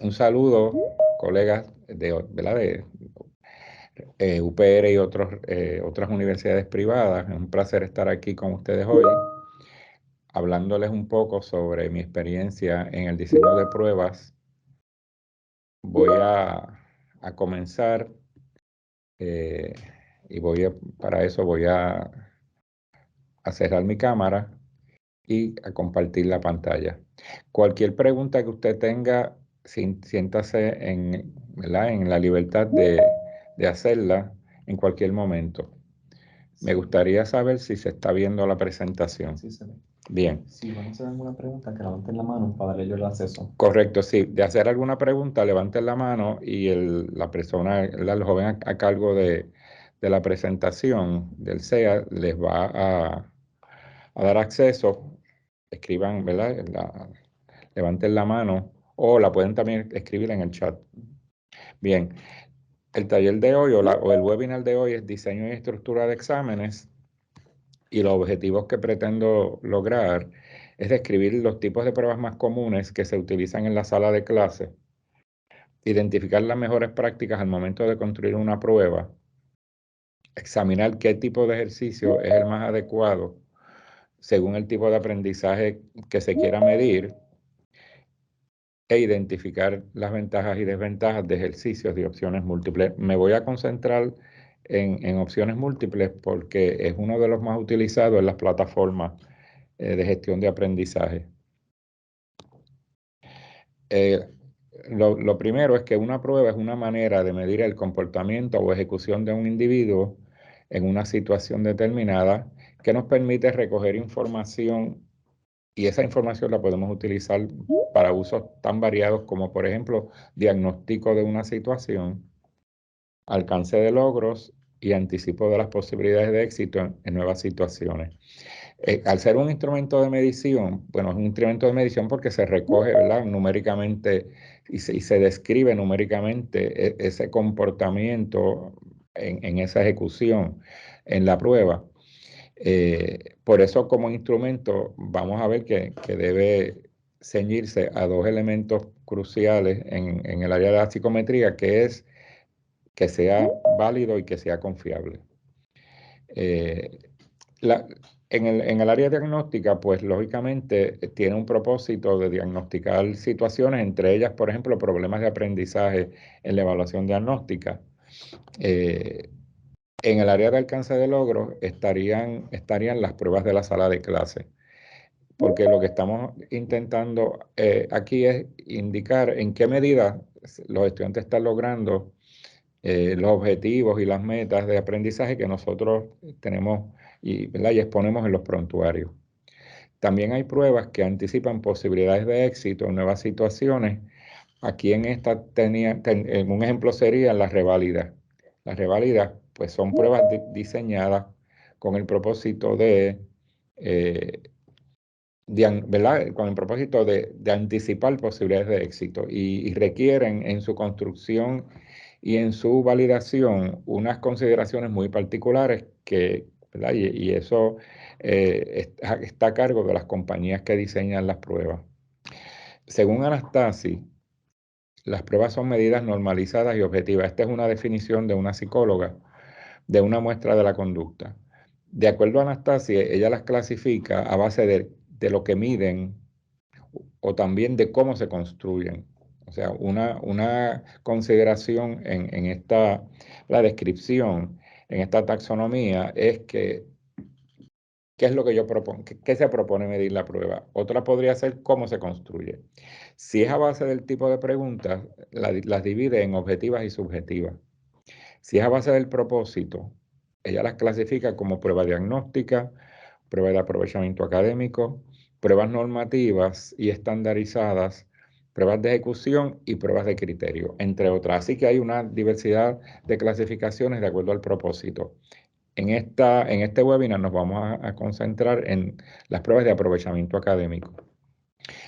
Un saludo, colegas ¿verdad? de UPR y otras universidades privadas. Es un placer estar aquí con ustedes hoy, hablándoles un poco sobre mi experiencia en el diseño de pruebas. Voy a comenzar y para eso voy a cerrar mi cámara y a compartir la pantalla. Cualquier pregunta que usted tenga, siéntase ¿verdad? En la libertad de hacerla en cualquier momento. Me gustaría saber si se está viendo la presentación. Sí se ve. Bien. Si van a hacer alguna pregunta, que levanten la mano para darle yo el acceso. Correcto, sí. De hacer alguna pregunta, levanten la mano y la persona, el joven a cargo de la presentación del CEA les va a dar acceso. Escriban, ¿verdad? Levanten la mano o la pueden también escribir en el chat. Bien, el taller de hoy o el webinar de hoy es diseño y estructura de exámenes, y los objetivos que pretendo lograr es describir los tipos de pruebas más comunes que se utilizan en la sala de clase, identificar las mejores prácticas al momento de construir una prueba, examinar qué tipo de ejercicio es el más adecuado según el tipo de aprendizaje que se quiera medir, e identificar las ventajas y desventajas de ejercicios de opciones múltiples. Me voy a concentrar en opciones múltiples porque es uno de los más utilizados en las plataformas de gestión de aprendizaje. Lo primero es que una prueba es una manera de medir el comportamiento o ejecución de un individuo en una situación determinada que nos permite recoger información, y esa información la podemos utilizar para usos tan variados como, por ejemplo, diagnóstico de una situación, alcance de logros y anticipo de las posibilidades de éxito en nuevas situaciones. Al ser un instrumento de medición, bueno, es un instrumento de medición porque se recoge, ¿verdad? Numéricamente y se describe numéricamente ese comportamiento en esa ejecución, en la prueba. Por eso, como instrumento, vamos a ver que debe ceñirse a dos elementos cruciales en el área de la psicometría, que es que sea válido y que sea confiable. La, en el área diagnóstica, pues lógicamente tiene un propósito de diagnosticar situaciones, entre ellas, por ejemplo, problemas de aprendizaje en la evaluación diagnóstica. En el área de alcance de logros estarían las pruebas de la sala de clase, porque lo que estamos intentando aquí es indicar en qué medida los estudiantes están logrando los objetivos y las metas de aprendizaje que nosotros tenemos ¿verdad? Y exponemos en los prontuarios. También hay pruebas que anticipan posibilidades de éxito en nuevas situaciones. Aquí en esta un ejemplo sería las reválidas. Las reválidas pues son pruebas diseñadas con el propósito ¿verdad? Con el propósito de anticipar posibilidades de éxito y requieren en su construcción y en su validación unas consideraciones muy particulares ¿verdad? Y eso está a cargo de las compañías que diseñan las pruebas. Según Anastasi, las pruebas son medidas normalizadas y objetivas. Esta es una definición de una psicóloga de una muestra de la conducta. De acuerdo a Anastasi, ella las clasifica a base de lo que miden o también de cómo se construyen. O sea, una consideración en la descripción, en esta taxonomía, es que ¿qué es lo que yo propongo? ¿Qué se propone medir la prueba? Otra podría ser cómo se construye. Si es a base del tipo de preguntas, las divide en objetivas y subjetivas. Si es a base del propósito, ella las clasifica como prueba diagnóstica, prueba de aprovechamiento académico, pruebas normativas y estandarizadas, pruebas de ejecución y pruebas de criterio, entre otras. Así que hay una diversidad de clasificaciones de acuerdo al propósito. En este webinar nos vamos a concentrar en las pruebas de aprovechamiento académico.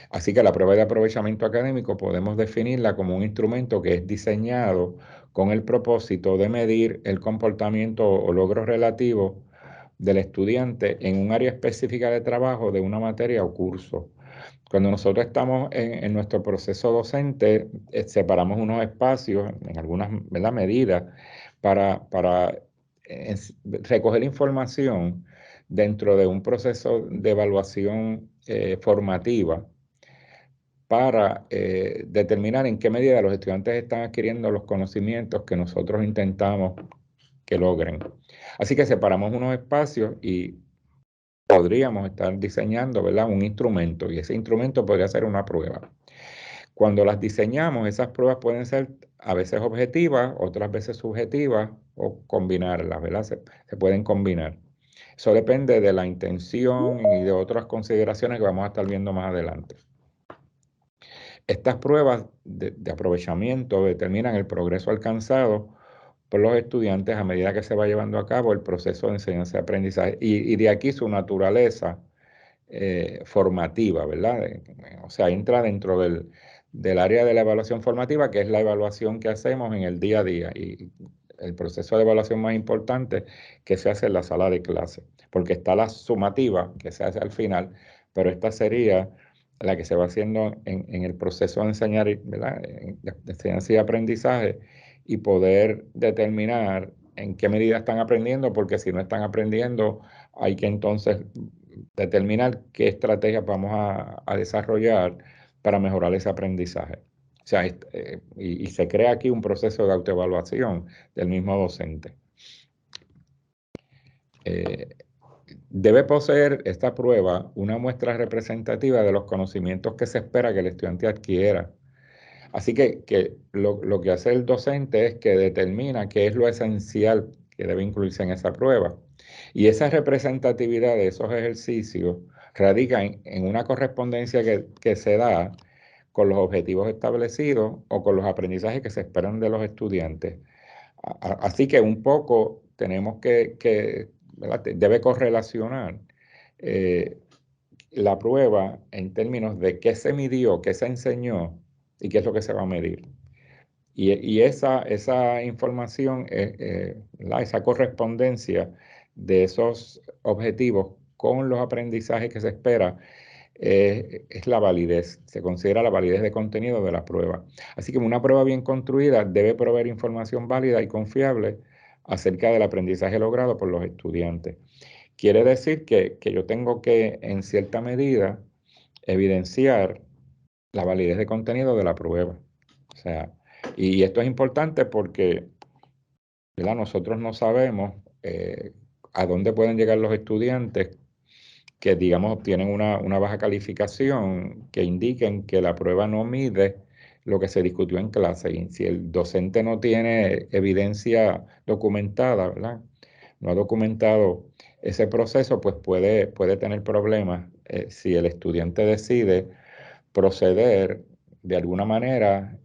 Así que la prueba de aprovechamiento académico podemos definirla como un instrumento que es diseñado con el propósito de medir el comportamiento o logros relativos del estudiante en un área específica de trabajo de una materia o curso, Cuando nosotros estamos en nuestro proceso docente, separamos unos espacios en algunas, ¿verdad?, medidas para recoger información dentro de un proceso de evaluación formativa para determinar en qué medida los estudiantes están adquiriendo los conocimientos que nosotros intentamos que logren. Así que separamos unos espacios y podríamos estar diseñando, ¿verdad?, un instrumento, y ese instrumento podría ser una prueba. Cuando las diseñamos, esas pruebas pueden ser a veces objetivas, otras veces subjetivas, o combinarlas, ¿verdad? Se pueden combinar. Eso depende de la intención y de otras consideraciones que vamos a estar viendo más adelante. Estas pruebas de aprovechamiento determinan el progreso alcanzado por los estudiantes a medida que se va llevando a cabo el proceso de enseñanza y aprendizaje. Y de aquí su naturaleza formativa, ¿verdad? O sea, entra dentro del área de la evaluación formativa, que es la evaluación que hacemos en el día a día. Y el proceso de evaluación más importante que se hace en la sala de clase, porque está la sumativa que se hace al final, pero esta sería la que se va haciendo en el proceso de enseñar, ¿verdad?, de enseñanza y aprendizaje, y poder determinar en qué medida están aprendiendo, porque si no están aprendiendo, hay que entonces determinar qué estrategias vamos a desarrollar para mejorar ese aprendizaje. O sea, y se crea aquí un proceso de autoevaluación del mismo docente. Debe poseer esta prueba una muestra representativa de los conocimientos que se espera que el estudiante adquiera. Así que lo que hace el docente es que determina qué es lo esencial que debe incluirse en esa prueba. Y esa representatividad de esos ejercicios radica en una correspondencia que se da con los objetivos establecidos o con los aprendizajes que se esperan de los estudiantes. Así que un poco tenemos ¿verdad?, debe correlacionar eh, la prueba en términos de qué se midió, qué se enseñó y qué es lo que se va a medir. Y esa información, esa correspondencia de esos objetivos con los aprendizajes que se espera, es la validez, se considera la validez de contenido de la prueba. Así que una prueba bien construida debe proveer información válida y confiable acerca del aprendizaje logrado por los estudiantes. Quiere decir que yo tengo que, en cierta medida, evidenciar la validez de contenido de la prueba. O sea, y esto es importante porque, ¿verdad?, nosotros no sabemos a dónde pueden llegar los estudiantes que, digamos, obtienen una baja calificación, que indiquen que la prueba no mide lo que se discutió en clase. Y si el docente no tiene evidencia documentada, ¿verdad?, no ha documentado ese proceso, pues puede tener problemas si el estudiante decide proceder de alguna manera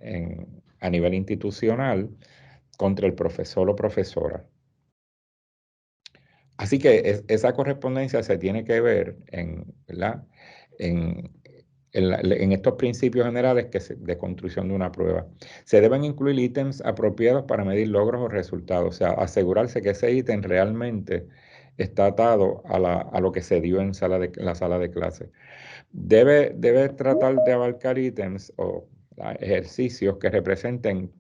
a nivel institucional contra el profesor o profesora. Así que esa correspondencia se tiene que ver ¿verdad?, en estos principios generales de construcción de una prueba. Se deben incluir ítems apropiados para medir logros o resultados, o sea, asegurarse que ese ítem realmente está atado a lo que se dio en la sala de clase. Debe tratar de abarcar ítems o ejercicios que representen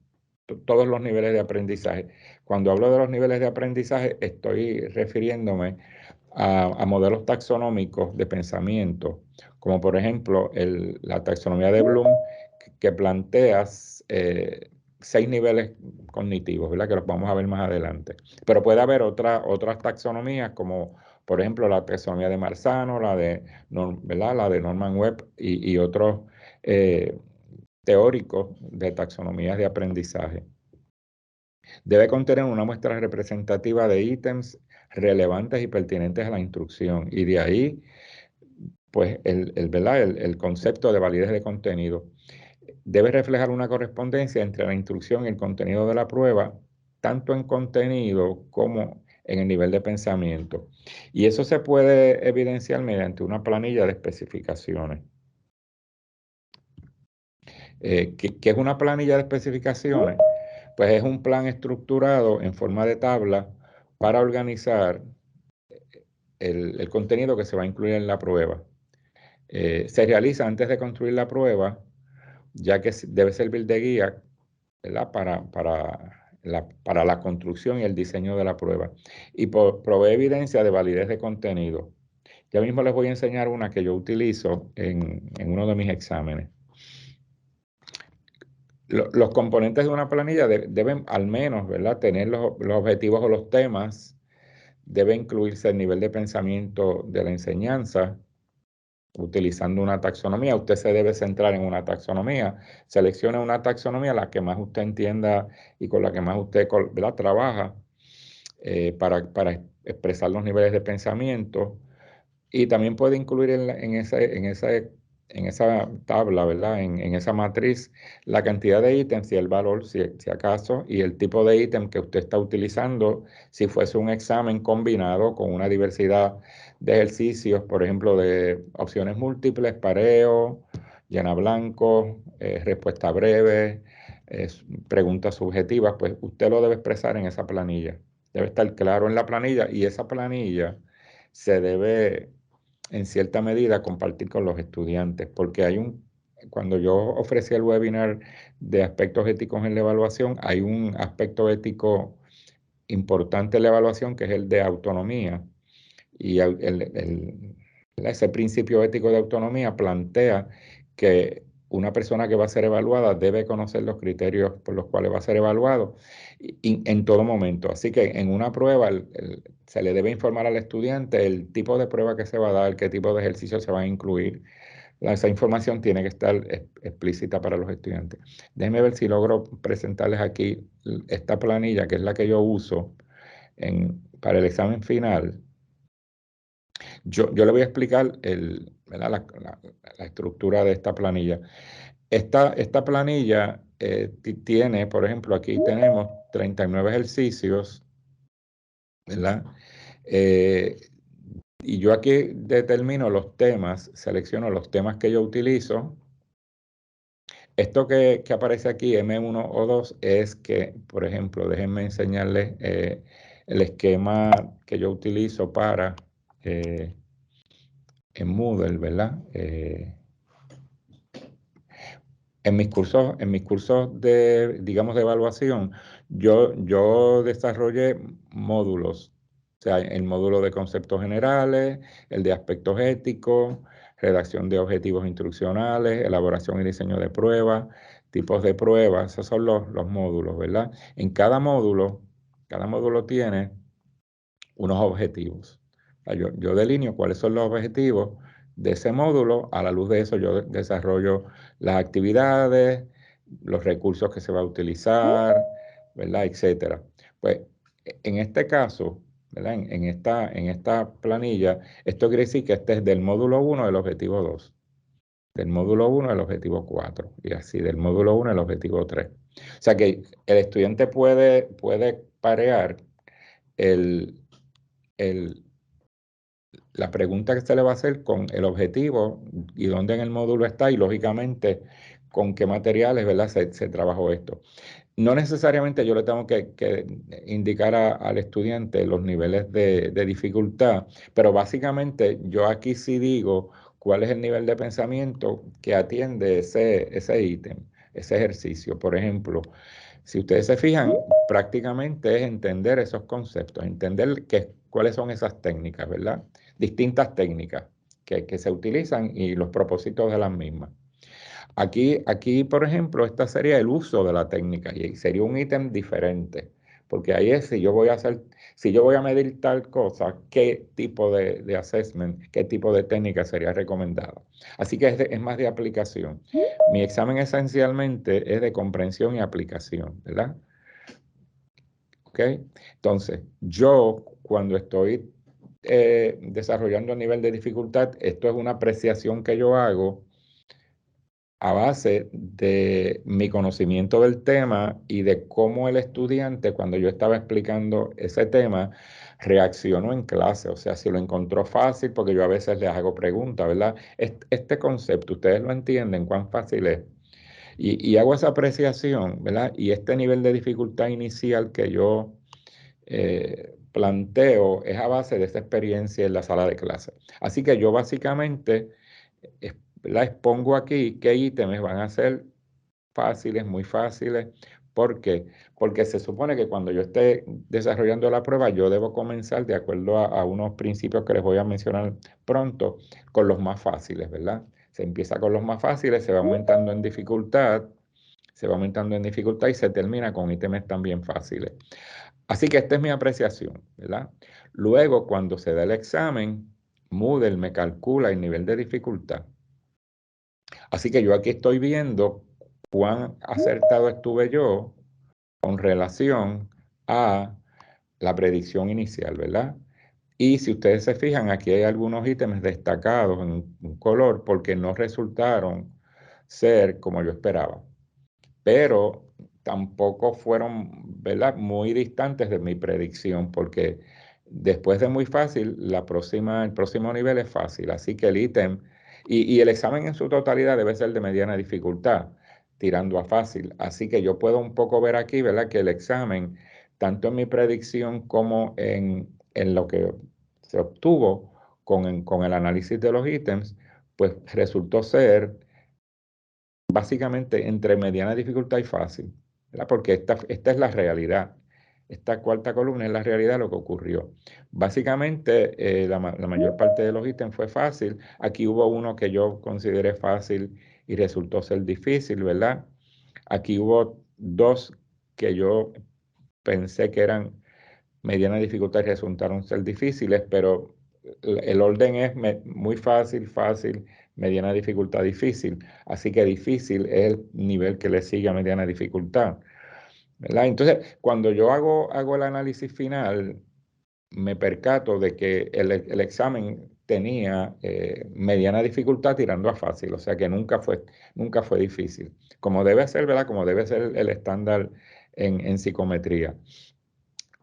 todos los niveles de aprendizaje. Cuando hablo de los niveles de aprendizaje, estoy refiriéndome a modelos taxonómicos de pensamiento, como por ejemplo la taxonomía de Bloom, que plantea 6 niveles cognitivos, ¿verdad?, que los vamos a ver más adelante. Pero puede haber otras taxonomías, como por ejemplo la taxonomía de Marzano, ¿verdad?, la de Norman Webb y otros teóricos de taxonomías de aprendizaje. Debe contener una muestra representativa de ítems relevantes y pertinentes a la instrucción. Y de ahí, pues, ¿verdad?, el concepto de validez de contenido. Debe reflejar una correspondencia entre la instrucción y el contenido de la prueba, tanto en contenido como en el nivel de pensamiento. Y eso se puede evidenciar mediante una planilla de especificaciones. ¿Qué es una planilla de especificaciones? Pues es un plan estructurado en forma de tabla para organizar el contenido que se va a incluir en la prueba. se realiza antes de construir la prueba, ya que debe servir de guía, ¿verdad? Para la construcción y el diseño de la prueba. Y provee evidencia de validez de contenido. Ya mismo les voy a enseñar una que yo utilizo en uno de mis exámenes. Los componentes de una planilla deben al menos, ¿verdad?, tener los objetivos o los temas. Debe incluirse el nivel de pensamiento de la enseñanza, utilizando una taxonomía. Usted se debe centrar en una taxonomía. Seleccione una taxonomía, la que más usted entienda y con la que más usted, ¿verdad?, trabaja, para expresar los niveles de pensamiento. Y también puede incluir en esa tabla, ¿verdad? En esa matriz, la cantidad de ítems y el valor, si acaso, y el tipo de ítem que usted está utilizando, si fuese un examen combinado con una diversidad de ejercicios, por ejemplo, de opciones múltiples, pareo, llena blanco, respuesta breve, preguntas subjetivas, pues usted lo debe expresar en esa planilla. Debe estar claro en la planilla, y esa planilla se debe en cierta medida compartir con los estudiantes, porque cuando yo ofrecí el webinar de aspectos éticos en la evaluación, hay un aspecto ético importante en la evaluación, que es el de autonomía, y ese principio ético de autonomía plantea que una persona que va a ser evaluada debe conocer los criterios por los cuales va a ser evaluado en todo momento. Así que en una prueba se le debe informar al estudiante el tipo de prueba que se va a dar, qué tipo de ejercicio se va a incluir. Esa información tiene que estar explícita para los estudiantes. Déjenme ver si logro presentarles aquí esta planilla, que es la que yo uso para el examen final. Yo le voy a explicar ¿verdad?, la estructura de esta planilla. Esta planilla tiene, por ejemplo, aquí tenemos 39 ejercicios, ¿verdad? Y yo aquí determino los temas, selecciono los temas que yo utilizo. Esto que aparece aquí, M1 o 2, es que, por ejemplo, déjenme enseñarles el esquema que yo utilizo en Moodle, ¿verdad? En mis cursos digamos, de evaluación, yo desarrollé módulos. O sea, el módulo de conceptos generales, el de aspectos éticos, redacción de objetivos instruccionales, elaboración y diseño de pruebas, tipos de pruebas. Esos son los módulos, ¿verdad? En cada módulo tiene unos objetivos. O sea, yo delineo cuáles son los objetivos de ese módulo. A la luz de eso yo desarrollo las actividades, los recursos que se va a utilizar, ¿verdad?, etcétera. Pues en este caso, ¿verdad?, en esta planilla, esto quiere decir que este es del módulo 1 del objetivo 2, del módulo 1 del objetivo 4, y así del módulo 1 del objetivo 3. O sea que el estudiante puede parear la pregunta que se le va a hacer con el objetivo y dónde en el módulo está, y lógicamente con qué materiales, ¿verdad?, se trabajó esto. No necesariamente yo le tengo que indicar al estudiante los niveles de dificultad, pero básicamente yo aquí sí digo cuál es el nivel de pensamiento que atiende ese ítem, ese ejercicio. Por ejemplo, si ustedes se fijan, prácticamente es entender esos conceptos, entender cuáles son esas técnicas, ¿verdad? Distintas técnicas que se utilizan y los propósitos de las mismas. Aquí, por ejemplo, esta sería el uso de la técnica, y sería un ítem diferente, porque ahí es si yo voy a medir tal cosa, qué tipo de assessment, qué tipo de técnica sería recomendada. Así que es más de aplicación. Mi examen esencialmente es de comprensión y aplicación, ¿verdad? ¿Ok? Entonces, yo cuando estoy desarrollando a nivel de dificultad, esto es una apreciación que yo hago a base de mi conocimiento del tema y de cómo el estudiante, cuando yo estaba explicando ese tema, reaccionó en clase. O sea, si lo encontró fácil, porque yo a veces les hago preguntas, ¿verdad? Este concepto, ¿ustedes lo entienden? ¿Cuán fácil es? Y hago esa apreciación, ¿verdad? Y este nivel de dificultad inicial que yo planteo es a base de esa experiencia en la sala de clase. Así que yo básicamente la expongo aquí qué ítems van a ser fáciles, muy fáciles. ¿Por qué? Porque se supone que cuando yo esté desarrollando la prueba, yo debo comenzar de acuerdo a unos principios que les voy a mencionar pronto, con los más fáciles, ¿verdad? Se empieza con los más fáciles, se va aumentando en dificultad, se va aumentando en dificultad y se termina con ítems también fáciles. Así que esta es mi apreciación, ¿verdad? Luego, cuando se da el examen, Moodle me calcula el nivel de dificultad. Así que yo aquí estoy viendo cuán acertado estuve yo con relación a la predicción inicial, ¿verdad? Y si ustedes se fijan, aquí hay algunos ítems destacados en un color porque no resultaron ser como yo esperaba, pero tampoco fueron, ¿verdad?, muy distantes de mi predicción, porque después de muy fácil, el próximo nivel es fácil. Así que el ítem y el examen en su totalidad debe ser de mediana dificultad, tirando a fácil. Así que yo puedo un poco ver aquí, ¿verdad?, que el examen, tanto en mi predicción como en lo que se obtuvo con el análisis de los ítems, pues resultó ser básicamente entre mediana dificultad y fácil, ¿verdad? Porque esta es la realidad. Esta cuarta columna es la realidad de lo que ocurrió. Básicamente, la mayor parte de los ítems fue fácil. Aquí hubo uno que yo consideré fácil y resultó ser difícil, ¿verdad? Aquí hubo dos que yo pensé que eran mediana dificultad y resultaron ser difíciles, pero el orden es muy fácil, fácil, mediana dificultad, difícil. Así que difícil es el nivel que le sigue a mediana dificultad, ¿verdad? Entonces, cuando yo hago el análisis final, me percato de que el examen tenía mediana dificultad tirando a fácil, o sea que nunca fue difícil, como debe ser, ¿verdad? Como debe ser el estándar en psicometría.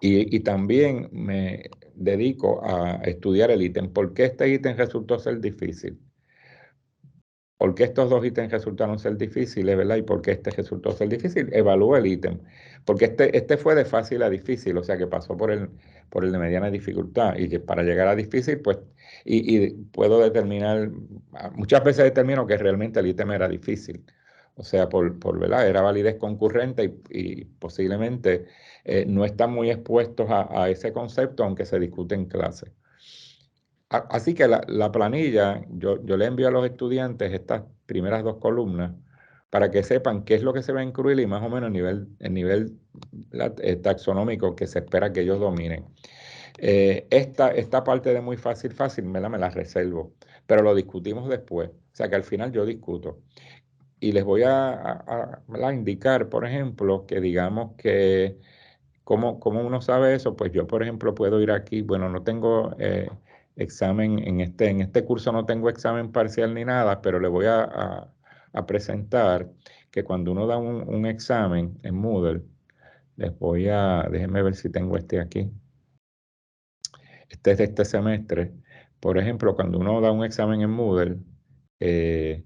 Y también me dedico a estudiar el ítem. ¿Por qué este ítem resultó ser difícil? ¿Por qué estos dos ítems resultaron ser difíciles, verdad? ¿Y por qué este resultó ser difícil? Evalúa el ítem. Porque este fue de fácil a difícil, o sea que pasó por el de mediana dificultad. Y que para llegar a difícil, pues, y puedo determinar, muchas veces determino que realmente el ítem era difícil. O sea, ¿verdad? Era validez concurrente y posiblemente no están muy expuestos a ese concepto, aunque se discute en clase. Así que la planilla, yo le envío a los estudiantes estas primeras dos columnas para que sepan qué es lo que se va a incluir y más o menos el nivel taxonómico que se espera que ellos dominen. Esta parte de muy fácil, fácil, me la reservo, pero lo discutimos después. O sea que al final yo discuto. Y les voy a indicar, por ejemplo, que digamos que ¿cómo uno sabe eso? Pues yo, por ejemplo, puedo ir aquí, bueno, no tengo examen en este curso, no tengo examen parcial ni nada, pero le voy a presentar que cuando uno da un examen en Moodle, déjenme ver si tengo este aquí. Este es de este semestre. Por ejemplo, cuando uno da un examen en Moodle, eh,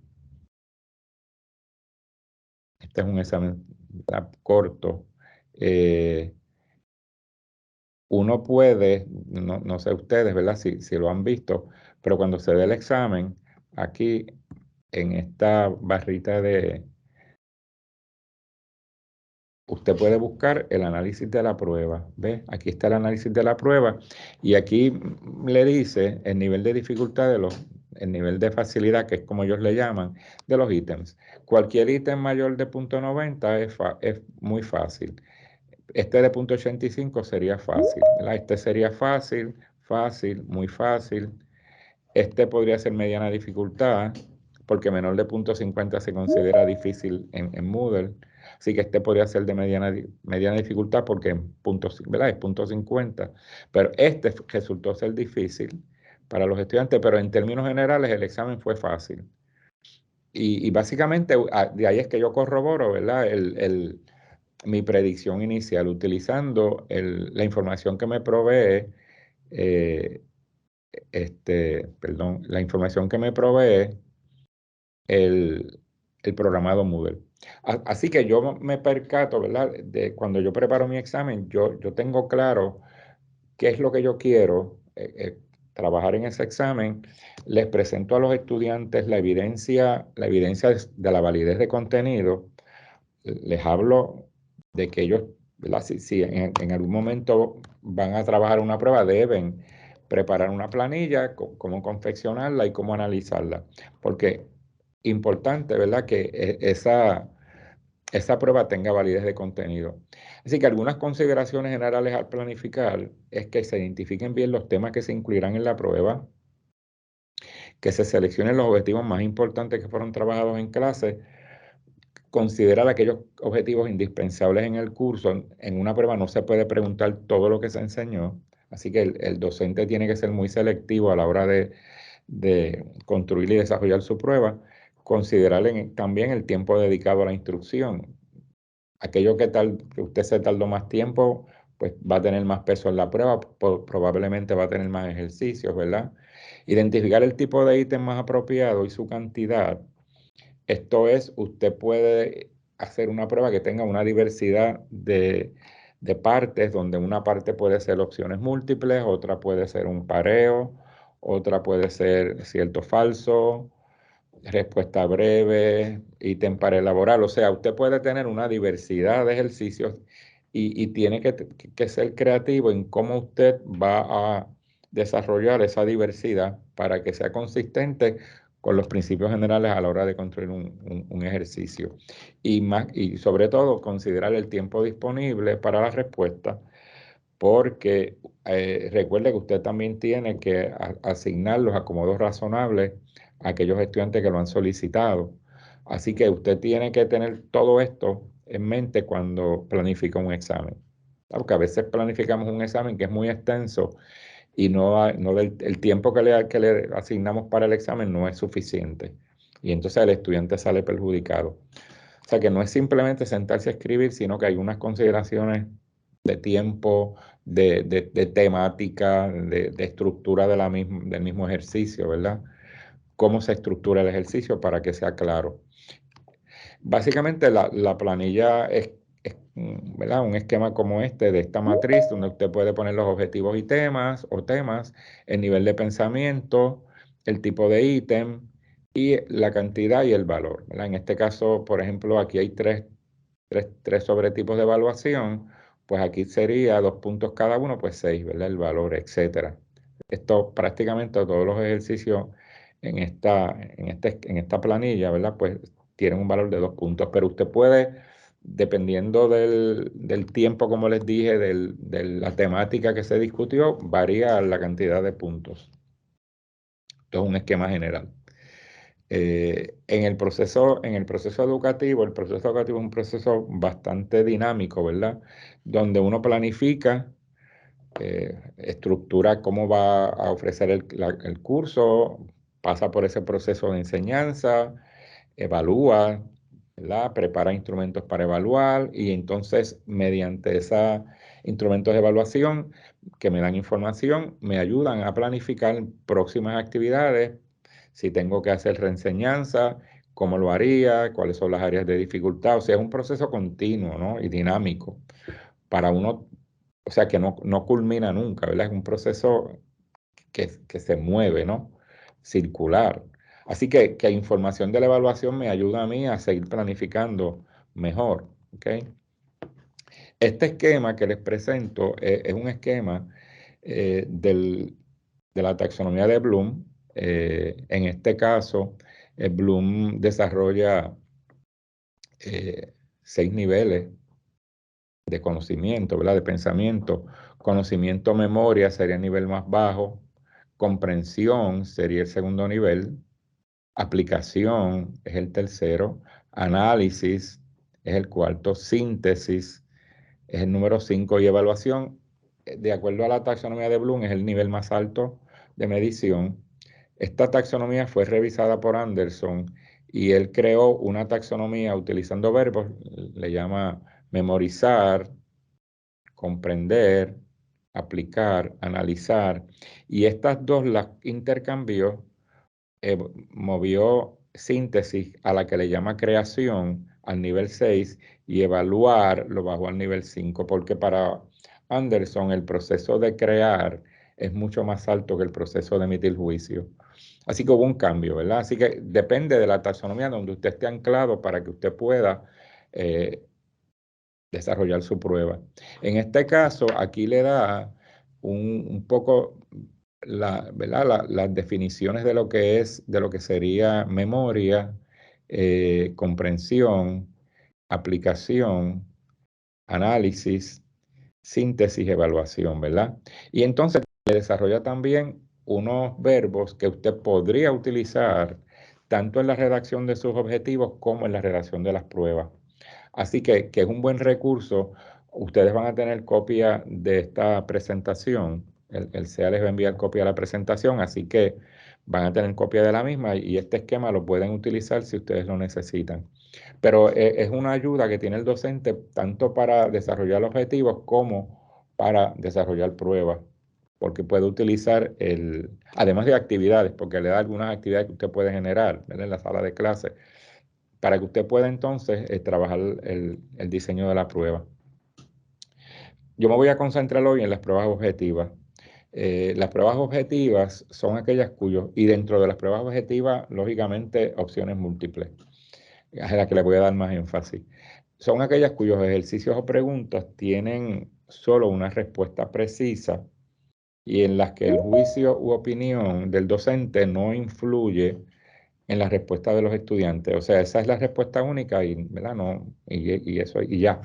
este es un examen corto. eh, Uno puede, no sé ustedes, ¿verdad? Si lo han visto, pero cuando se dé el examen, aquí en esta barrita usted puede buscar el análisis de la prueba. ¿Ve? Aquí está el análisis de la prueba y aquí le dice el nivel de dificultad el nivel de facilidad, que es como ellos le llaman, de los ítems. Cualquier ítem mayor de .90 es muy fácil. Este de .85 sería fácil, ¿verdad? Este sería fácil, fácil, muy fácil. Este podría ser mediana dificultad, porque menor de .50 se considera difícil en Moodle. Así que este podría ser de mediana dificultad porque ¿verdad? Es .50. Pero este resultó ser difícil para los estudiantes, pero en términos generales el examen fue fácil. Y básicamente de ahí es que yo corroboro, ¿verdad? Mi predicción inicial, utilizando la información que me provee, eh, perdón, la información que me provee el, el programado Moodle. Así que yo me percato, ¿verdad? De cuando yo preparo mi examen, yo tengo claro qué es lo que yo quiero, trabajar en ese examen, les presento a los estudiantes la evidencia de la validez de contenido. Les hablo de que ellos, ¿verdad? Si en algún momento van a trabajar una prueba, deben preparar una planilla, cómo confeccionarla y cómo analizarla. Porque importante, ¿verdad? Que esa prueba tenga validez de contenido. Así que algunas consideraciones generales al planificar es que se identifiquen bien los temas que se incluirán en la prueba, que se seleccionen los objetivos más importantes que fueron trabajados en clase, considerar aquellos objetivos indispensables en el curso. En una prueba no se puede preguntar todo lo que se enseñó, así que el docente tiene que ser muy selectivo a la hora de construir y desarrollar su prueba. Considerar también el tiempo dedicado a la instrucción. Aquello que usted se tardó más tiempo, pues va a tener más peso en la prueba, probablemente va a tener más ejercicios, ¿verdad? Identificar el tipo de ítem más apropiado y su cantidad. Esto es, usted puede hacer una prueba que tenga una diversidad de partes, donde una parte puede ser opciones múltiples, otra puede ser un pareo, otra puede ser cierto falso, respuesta breve, ítem para elaborar. O sea, usted puede tener una diversidad de ejercicios y tiene que ser creativo en cómo usted va a desarrollar esa diversidad para que sea consistente con los principios generales a la hora de construir un ejercicio. Y sobre todo, considerar el tiempo disponible para la respuesta, porque recuerde que usted también tiene que asignar los acomodos razonables a aquellos estudiantes que lo han solicitado. Así que usted tiene que tener todo esto en mente cuando planifica un examen. Porque a veces planificamos un examen que es muy extenso y el tiempo que le asignamos para el examen no es suficiente. Y entonces el estudiante sale perjudicado. O sea que no es simplemente sentarse a escribir, sino que hay unas consideraciones de tiempo, de temática, de estructura del mismo ejercicio, ¿verdad? Cómo se estructura el ejercicio para que sea claro. Básicamente la planilla ¿verdad? Un esquema como de esta matriz, donde usted puede poner los objetivos y temas, el nivel de pensamiento, el tipo de ítem y la cantidad y el valor, ¿verdad? En este caso, por ejemplo, aquí hay tres sobretipos de evaluación, pues aquí sería 2 puntos cada uno, pues 6, ¿verdad? El valor, etcétera. Esto prácticamente todos los ejercicios en esta planilla, ¿verdad? Pues tienen un valor de 2 puntos, pero usted puede, dependiendo del tiempo, como les dije, de la temática que se discutió, varía la cantidad de puntos. Esto es un esquema general. En el proceso educativo, el proceso educativo es un proceso bastante dinámico, ¿verdad? Donde uno planifica, estructura cómo va a ofrecer el curso, pasa por ese proceso de enseñanza, evalúa, ¿verdad? Prepara instrumentos para evaluar y entonces mediante esos instrumentos de evaluación que me dan información, me ayudan a planificar próximas actividades, si tengo que hacer reenseñanza, cómo lo haría, cuáles son las áreas de dificultad. O sea, es un proceso continuo, ¿no? Y dinámico para uno, o sea, que no culmina nunca, ¿verdad? Es un proceso que se mueve, ¿no? Circular. Así que información de la evaluación me ayuda a mí a seguir planificando mejor, ¿ok? Este esquema que les presento es un esquema de la taxonomía de Bloom. En este caso, Bloom desarrolla 6 niveles de conocimiento, ¿verdad? De pensamiento. Conocimiento, memoria sería el nivel más bajo. Comprensión sería el segundo nivel. Aplicación es el tercero. Análisis es el cuarto. Síntesis es el número 5 y evaluación, de acuerdo a la taxonomía de Bloom, es el nivel más alto de medición. Esta taxonomía fue revisada por Anderson y él creó una taxonomía utilizando verbos, le llama memorizar, comprender, aplicar, analizar, y estas dos las intercambió, movió síntesis a la que le llama creación al nivel 6 y evaluar lo bajó al nivel 5, porque para Anderson el proceso de crear es mucho más alto que el proceso de emitir juicio. Así que hubo un cambio, ¿verdad? Así que depende de la taxonomía donde usted esté anclado para que usted pueda desarrollar su prueba. En este caso, aquí le da un poco ¿verdad? Las definiciones de lo que es, de lo que sería memoria, comprensión, aplicación, análisis, síntesis, evaluación, ¿verdad? Y entonces le desarrolla también unos verbos que usted podría utilizar tanto en la redacción de sus objetivos como en la redacción de las pruebas. Así que es un buen recurso. Ustedes van a tener copia de esta presentación. El CEA les va a enviar copia de la presentación, así que van a tener copia de la misma y este esquema lo pueden utilizar si ustedes lo necesitan. Pero es una ayuda que tiene el docente tanto para desarrollar objetivos como para desarrollar pruebas, porque puede utilizar además de actividades, porque le da algunas actividades que usted puede generar, ¿verdad? En la sala de clase, para que usted pueda entonces trabajar el diseño de la prueba. Yo me voy a concentrar hoy en las pruebas objetivas. Las pruebas objetivas son aquellas y dentro de las pruebas objetivas, lógicamente, opciones múltiples, a la que le voy a dar más énfasis. Son aquellas cuyos ejercicios o preguntas tienen solo una respuesta precisa y en las que el juicio u opinión del docente no influye en la respuesta de los estudiantes. O sea, esa es la respuesta única y, ¿verdad? No, y eso, y ya,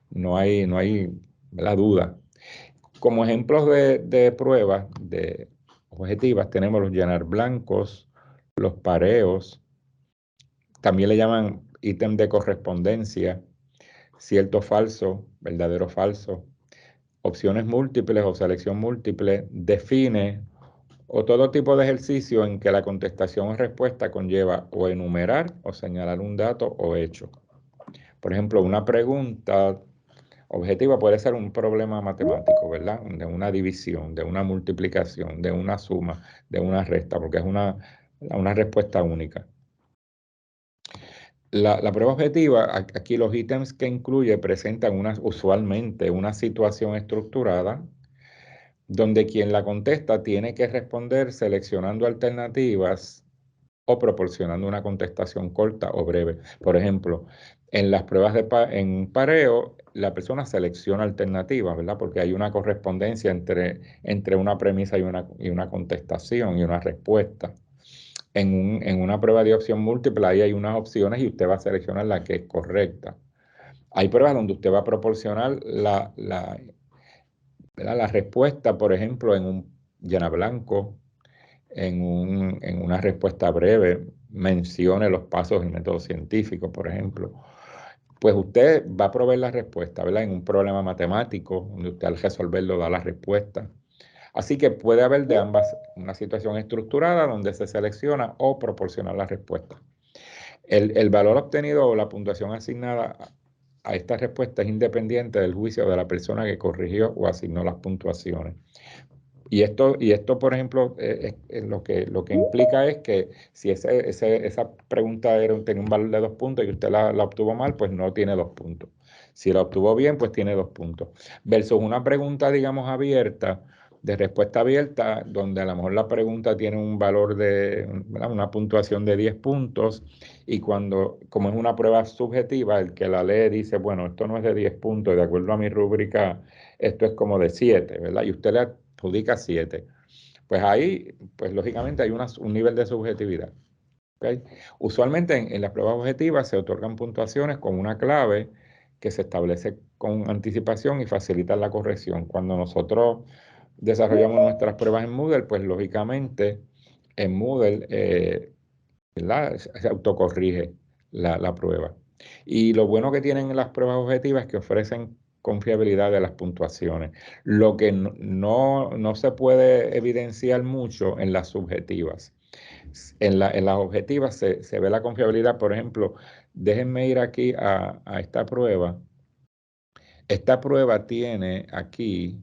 no hay ¿verdad? Duda. Como ejemplos de pruebas objetivas tenemos los llenar blancos, los pareos, también le llaman ítem de correspondencia, cierto falso, verdadero falso, opciones múltiples o selección múltiple, define o todo tipo de ejercicio en que la contestación o respuesta conlleva o enumerar o señalar un dato o hecho. Por ejemplo, una pregunta objetiva puede ser un problema matemático, ¿verdad? De una división, de una multiplicación, de una suma, de una resta, porque es una respuesta única. La prueba objetiva, aquí los ítems que incluye presentan usualmente una situación estructurada donde quien la contesta tiene que responder seleccionando alternativas o proporcionando una contestación corta o breve. Por ejemplo, en las pruebas en pareo, la persona selecciona alternativas, ¿verdad? Porque hay una correspondencia entre una premisa y una contestación y una respuesta. En una prueba de opción múltiple, ahí hay unas opciones y usted va a seleccionar la que es correcta. Hay pruebas donde usted va a proporcionar la respuesta, por ejemplo, en un llena blanco, en una respuesta breve, mencione los pasos del método científico, por ejemplo. Pues usted va a proveer la respuesta, ¿verdad? En un problema matemático, donde usted al resolverlo da la respuesta. Así que puede haber de ambas una situación estructurada donde se selecciona o proporciona la respuesta. El valor obtenido o la puntuación asignada a esta respuesta es independiente del juicio de la persona que corrigió o asignó las puntuaciones. Y esto, por ejemplo, lo que implica es que si esa pregunta tenía un valor de 2 puntos y usted la obtuvo mal, pues no tiene 2 puntos. Si la obtuvo bien, pues tiene 2 puntos. Versus una pregunta, digamos, abierta, de respuesta abierta, donde a lo mejor la pregunta tiene un valor ¿verdad? Una puntuación de 10 puntos, y como es una prueba subjetiva, el que la lee dice, bueno, esto no es de 10 puntos, de acuerdo a mi rúbrica, esto es como de 7, ¿verdad? Y usted le adjudica 7. Pues ahí, pues lógicamente hay un nivel de subjetividad. ¿Okay? Usualmente en las pruebas objetivas se otorgan puntuaciones con una clave que se establece con anticipación y facilita la corrección. Cuando nosotros desarrollamos nuestras pruebas en Moodle, pues lógicamente en Moodle se autocorrige la prueba. Y lo bueno que tienen las pruebas objetivas es que ofrecen confiabilidad de las puntuaciones, lo que no se puede evidenciar mucho en las subjetivas. En las objetivas se ve la confiabilidad. Por ejemplo, déjenme ir aquí a esta prueba. Esta prueba tiene aquí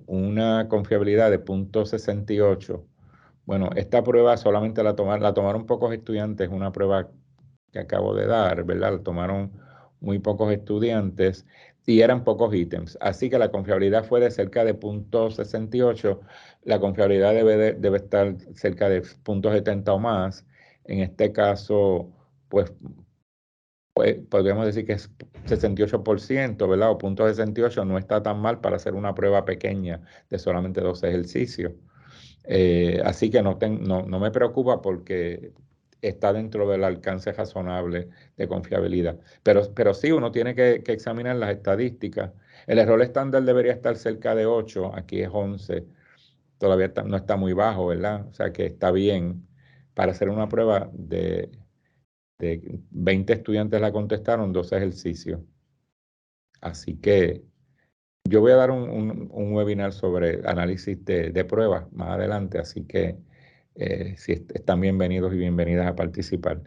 una confiabilidad de 0.68. Bueno, esta prueba solamente la tomaron pocos estudiantes, una prueba que acabo de dar, ¿verdad? La tomaron muy pocos estudiantes. y eran pocos ítems. Así que la confiabilidad fue de cerca de 0.68. La confiabilidad debe estar cerca de 0.70 o más. En este caso, pues podríamos decir que es 68%, ¿verdad? O 0.68 no está tan mal para hacer una prueba pequeña de solamente 12 ejercicios. Así que no me preocupa porque está dentro del alcance razonable de confiabilidad. Pero sí, uno tiene que examinar las estadísticas. El error estándar debería estar cerca de 8, aquí es 11. Todavía no está muy bajo, ¿verdad? O sea que está bien para hacer una prueba de 20 estudiantes la contestaron, 12 ejercicios. Así que yo voy a dar un webinar sobre análisis de pruebas más adelante, así que si están bienvenidos y bienvenidas a participar.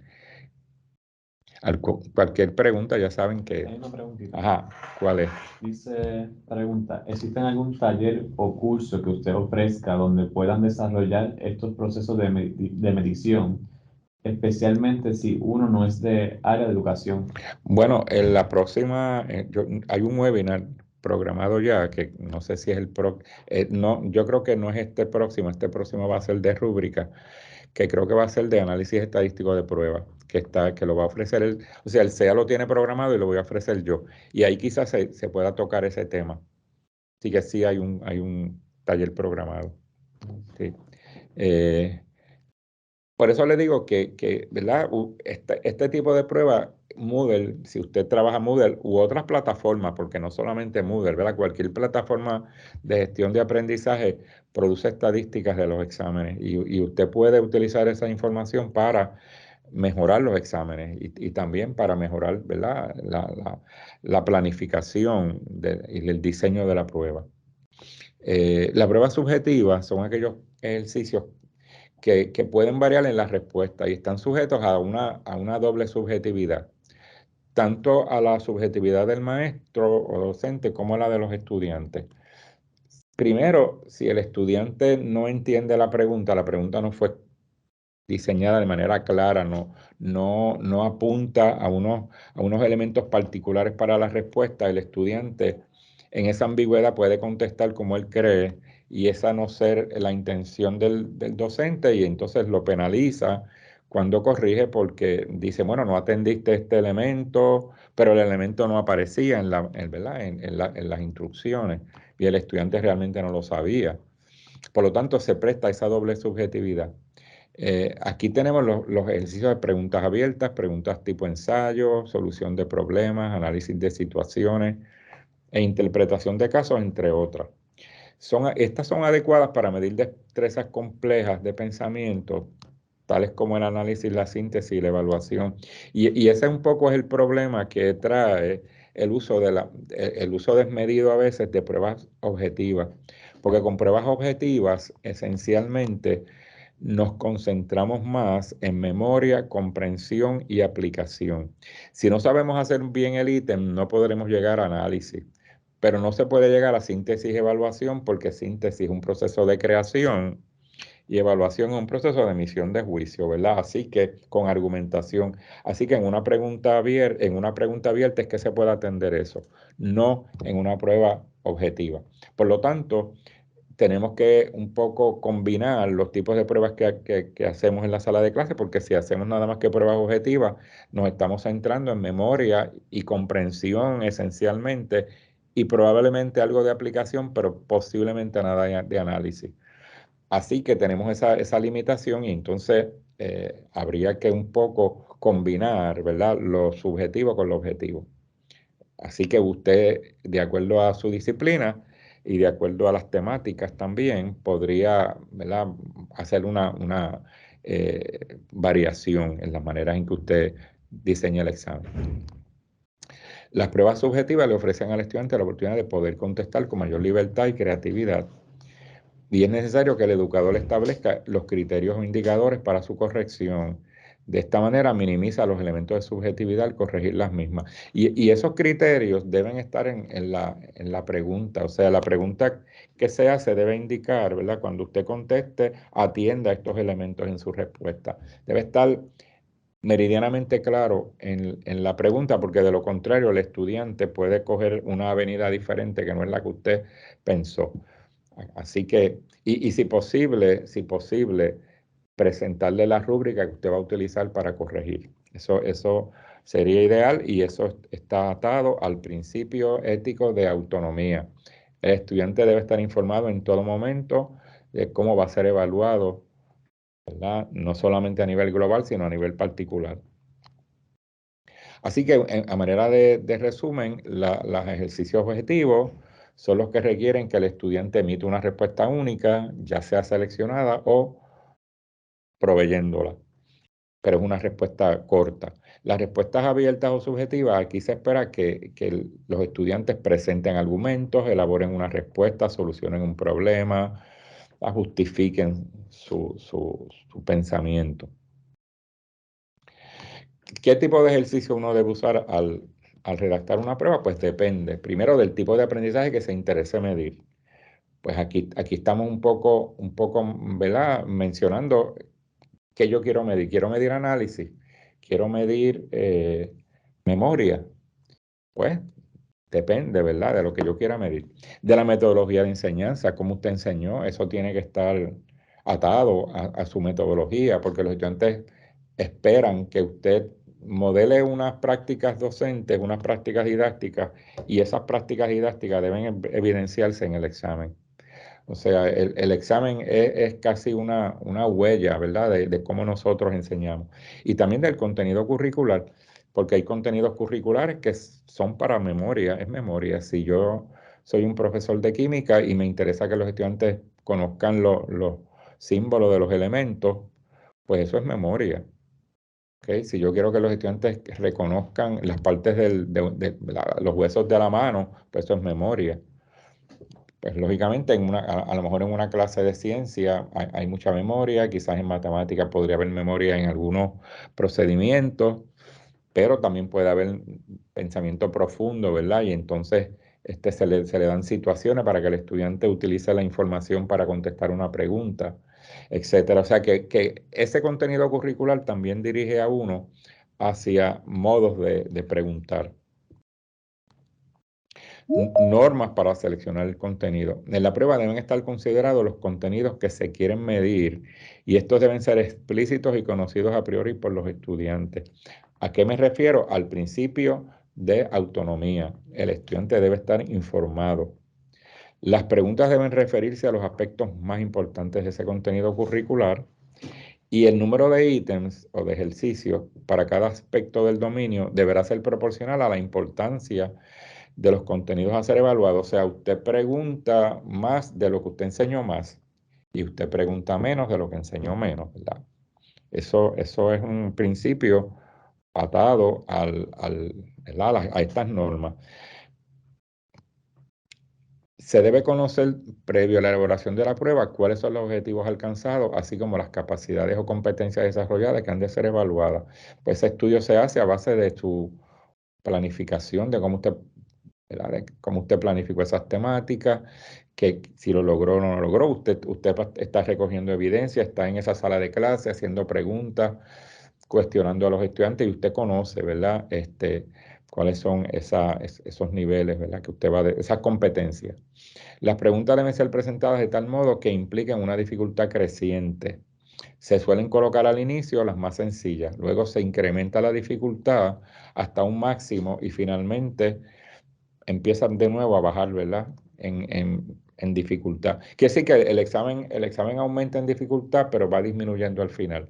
Cualquier pregunta, ya saben que... Hay una preguntita. Ajá, ¿cuál es? Dice, pregunta, ¿existe algún taller o curso que usted ofrezca donde puedan desarrollar estos procesos de medición, especialmente si uno no es de área de educación? Bueno, en la próxima, hay un webinar programado ya, que no sé si es no, yo creo que no es este próximo va a ser de rúbrica, que creo que va a ser de análisis estadístico de pruebas, que lo va a ofrecer o sea, el CEA lo tiene programado y lo voy a ofrecer yo. Y ahí quizás se pueda tocar ese tema. Así que sí hay un taller programado. Sí. Eh, por eso le digo ¿verdad? Este tipo de prueba, Moodle, si usted trabaja Moodle u otras plataformas, porque no solamente Moodle, ¿verdad? Cualquier plataforma de gestión de aprendizaje produce estadísticas de los exámenes y usted puede utilizar esa información para mejorar los exámenes y también para mejorar, ¿verdad? La planificación y el diseño de la prueba. Las pruebas subjetivas son aquellos ejercicios que pueden variar en la respuesta y están sujetos a una doble subjetividad, tanto a la subjetividad del maestro o docente como a la de los estudiantes. Primero, si el estudiante no entiende la pregunta no fue diseñada de manera clara, no apunta a unos elementos particulares para la respuesta, el estudiante en esa ambigüedad puede contestar como él cree y esa no ser la intención del docente y entonces lo penaliza cuando corrige porque dice, bueno, no atendiste este elemento, pero el elemento no aparecía ¿verdad? En las instrucciones y el estudiante realmente no lo sabía. Por lo tanto, se presta esa doble subjetividad. Aquí tenemos los ejercicios de preguntas abiertas, preguntas tipo ensayo, solución de problemas, análisis de situaciones e interpretación de casos, entre otras. Estas son adecuadas para medir destrezas complejas de pensamiento, tales como el análisis, la síntesis y la evaluación. Y ese un poco es el problema que trae el uso desmedido a veces de pruebas objetivas, porque con pruebas objetivas esencialmente nos concentramos más en memoria, comprensión y aplicación. Si no sabemos hacer bien el ítem, no podremos llegar a análisis, pero no se puede llegar a síntesis y evaluación porque síntesis es un proceso de creación y evaluación es un proceso de emisión de juicio, ¿verdad? Así que con argumentación. Así que en una pregunta abierta es que se puede atender eso, no en una prueba objetiva. Por lo tanto, tenemos que un poco combinar los tipos de pruebas que hacemos en la sala de clase, porque si hacemos nada más que pruebas objetivas, nos estamos centrando en memoria y comprensión esencialmente, y probablemente algo de aplicación, pero posiblemente nada de análisis. Así que tenemos esa limitación y entonces habría que un poco combinar, ¿verdad?, lo subjetivo con lo objetivo. Así que usted, de acuerdo a su disciplina y de acuerdo a las temáticas también, podría, ¿verdad?, hacer una variación en las maneras en que usted diseña el examen. Las pruebas subjetivas le ofrecen al estudiante la oportunidad de poder contestar con mayor libertad y creatividad. Y es necesario que el educador establezca los criterios o indicadores para su corrección. De esta manera minimiza los elementos de subjetividad al corregir las mismas. Y esos criterios deben estar en la pregunta. O sea, la pregunta que se hace debe indicar, ¿verdad? Cuando usted conteste, atienda a estos elementos en su respuesta. Debe estar meridianamente claro en la pregunta, porque de lo contrario el estudiante puede coger una avenida diferente que no es la que usted pensó. Así que, y si posible, presentarle la rúbrica que usted va a utilizar para corregir. Eso sería ideal y eso está atado al principio ético de autonomía. El estudiante debe estar informado en todo momento de cómo va a ser evaluado, ¿verdad? No solamente a nivel global, sino a nivel particular. Así que a manera de resumen, los ejercicios objetivos son los que requieren que el estudiante emita una respuesta única, ya sea seleccionada o proveyéndola, pero es una respuesta corta. Las respuestas abiertas o subjetivas, aquí se espera que los estudiantes presenten argumentos, elaboren una respuesta, solucionen un problema, justifiquen su pensamiento. ¿Qué tipo de ejercicio uno debe usar al redactar una prueba? Pues depende, primero, del tipo de aprendizaje que se interese medir. Pues aquí estamos un poco, ¿verdad? Mencionando qué yo quiero medir. Quiero medir análisis, quiero medir memoria. Pues depende, ¿verdad? De lo que yo quiera medir. De la metodología de enseñanza, cómo usted enseñó, eso tiene que estar atado a su metodología, porque los estudiantes esperan que usted modele unas prácticas docentes, unas prácticas didácticas, y esas prácticas didácticas deben evidenciarse en el examen. O sea, el examen es casi una huella, ¿verdad?, de cómo nosotros enseñamos. Y también del contenido curricular, porque hay contenidos curriculares que son para memoria, es memoria. Si yo soy un profesor de química y me interesa que los estudiantes conozcan los símbolos de los elementos, pues eso es memoria. ¿Okay? Si yo quiero que los estudiantes reconozcan las partes los huesos de la mano, pues eso es memoria. Pues lógicamente a lo mejor en una clase de ciencia hay mucha memoria, quizás en matemáticas podría haber memoria en algunos procedimientos, pero también puede haber pensamiento profundo, ¿verdad? Y entonces se le dan situaciones para que el estudiante utilice la información para contestar una pregunta, etcétera. O sea que ese contenido curricular también dirige a uno hacia modos de preguntar. Normas para seleccionar el contenido. En la prueba deben estar considerados los contenidos que se quieren medir y estos deben ser explícitos y conocidos a priori por los estudiantes. ¿A qué me refiero? Al principio de autonomía. El estudiante debe estar informado. Las preguntas deben referirse a los aspectos más importantes de ese contenido curricular y el número de ítems o de ejercicios para cada aspecto del dominio deberá ser proporcional a la importancia de los contenidos a ser evaluados. O sea, usted pregunta más de lo que usted enseñó más y usted pregunta menos de lo que enseñó menos, ¿verdad? Eso es un principio atado a estas normas. Se debe conocer previo a la elaboración de la prueba cuáles son los objetivos alcanzados, así como las capacidades o competencias desarrolladas que han de ser evaluadas. Pues ese estudio se hace a base de su planificación, de cómo usted, ¿verdad?, de cómo usted planificó esas temáticas, que si lo logró o no lo logró. Usted está recogiendo evidencia, está en esa sala de clase haciendo preguntas, cuestionando a los estudiantes y usted conoce, ¿verdad? Cuáles son esos niveles, ¿verdad? Que usted esas competencias. Las preguntas deben ser presentadas de tal modo que impliquen una dificultad creciente. Se suelen colocar al inicio las más sencillas, luego se incrementa la dificultad hasta un máximo y finalmente empiezan de nuevo a bajar, ¿verdad? En dificultad. Quiere decir que el examen aumenta en dificultad, pero va disminuyendo al final.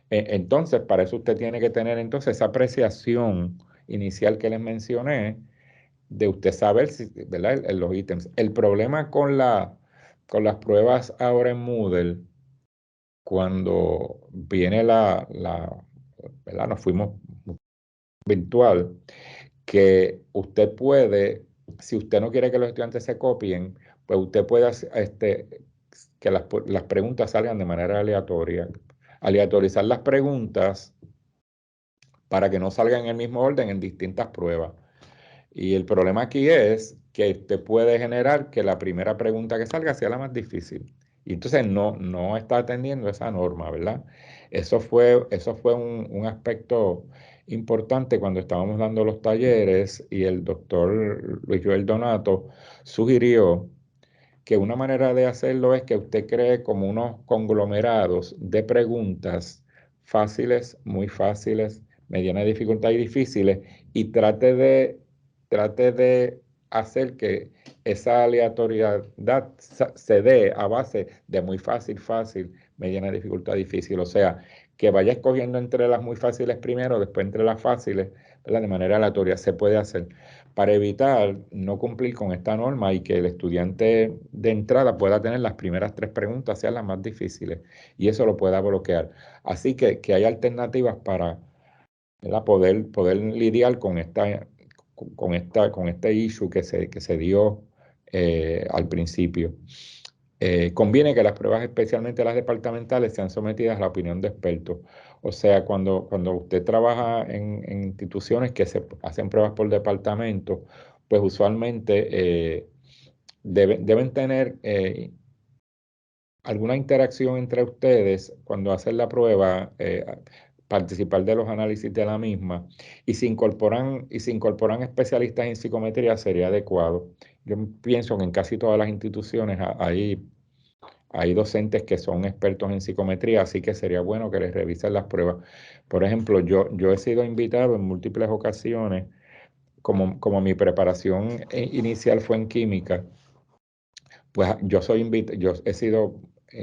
Entonces, para eso usted tiene que tener entonces esa apreciación inicial que les mencioné, de usted saber si, ¿verdad?, los ítems. El problema con las pruebas ahora en Moodle, cuando viene ¿verdad? Nos fuimos virtual, que usted puede, si usted no quiere que los estudiantes se copien, pues usted puede que las preguntas salgan de manera aleatoria. Aleatorizar las preguntas para que no salgan en el mismo orden en distintas pruebas. Y el problema aquí es que usted puede generar que la primera pregunta que salga sea la más difícil Y entonces no está atendiendo esa norma, ¿verdad? Eso fue un aspecto importante cuando estábamos dando los talleres y el doctor Luis Joel Donato sugirió que una manera de hacerlo es que usted cree como unos conglomerados de preguntas fáciles, muy fáciles, mediana dificultad y difíciles, y trate de hacer que esa aleatoriedad se dé a base de muy fácil, fácil, mediana dificultad, difícil. O sea, que vaya escogiendo entre las muy fáciles primero, después entre las fáciles, ¿verdad? De manera aleatoria se puede hacer para evitar no cumplir con esta norma y que el estudiante de entrada pueda tener las primeras tres preguntas, sean las más difíciles, y eso lo pueda bloquear. Así que hay alternativas para, ¿verdad? Poder lidiar con este issue que se dio al principio. Conviene que las pruebas, especialmente las departamentales, sean sometidas a la opinión de expertos. O sea, cuando usted trabaja en instituciones que se hacen pruebas por departamento, pues usualmente deben tener alguna interacción entre ustedes cuando hacen la prueba, participar de los análisis de la misma, y si incorporan especialistas en psicometría sería adecuado. Yo pienso que en casi todas las instituciones hay docentes que son expertos en psicometría, así que sería bueno que les revisen las pruebas. Por ejemplo, yo he sido invitado en múltiples ocasiones, como mi preparación inicial fue en química, pues yo he sido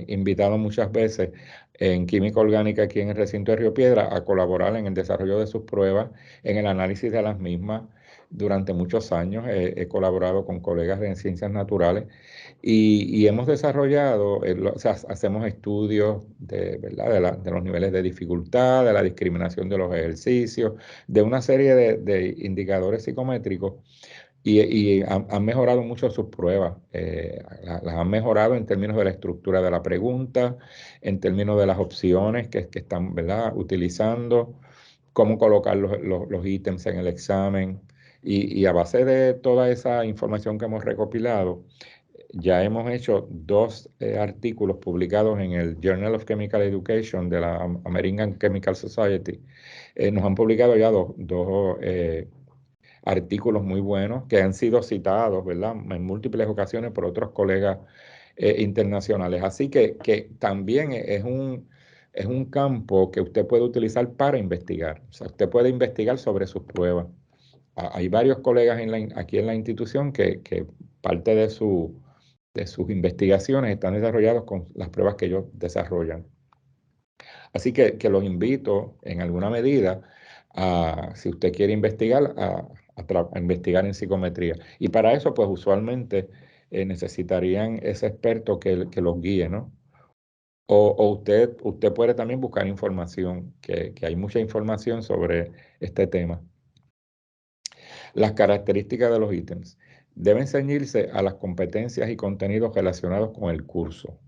invitado muchas veces en química orgánica aquí en el recinto de Río Piedra a colaborar en el desarrollo de sus pruebas, en el análisis de las mismas. Durante muchos años he colaborado con colegas en ciencias naturales y hemos desarrollado, o sea, hacemos estudios ¿verdad? De los niveles de dificultad, de la discriminación de los ejercicios, de una serie de indicadores psicométricos y han mejorado mucho sus pruebas. Las han mejorado en términos de la estructura de la pregunta, en términos de las opciones que están, ¿verdad? Utilizando, cómo colocar los ítems en el examen. Y a base de toda esa información que hemos recopilado, ya hemos hecho dos artículos publicados en el Journal of Chemical Education de la American Chemical Society. Nos han publicado ya dos artículos muy buenos que han sido citados, ¿verdad? En múltiples ocasiones por otros colegas internacionales. Así que también es un campo que usted puede utilizar para investigar. O sea, usted puede investigar sobre sus pruebas. Hay varios colegas aquí en la institución que parte de sus investigaciones están desarrollados con las pruebas que ellos desarrollan. Así que los invito en alguna medida si usted quiere investigar, a investigar en psicometría. Y para eso, pues usualmente necesitarían ese experto que los guíe, ¿no? O usted puede también buscar información, que hay mucha información sobre este tema. Las características de los ítems deben ceñirse a las competencias y contenidos relacionados con el curso.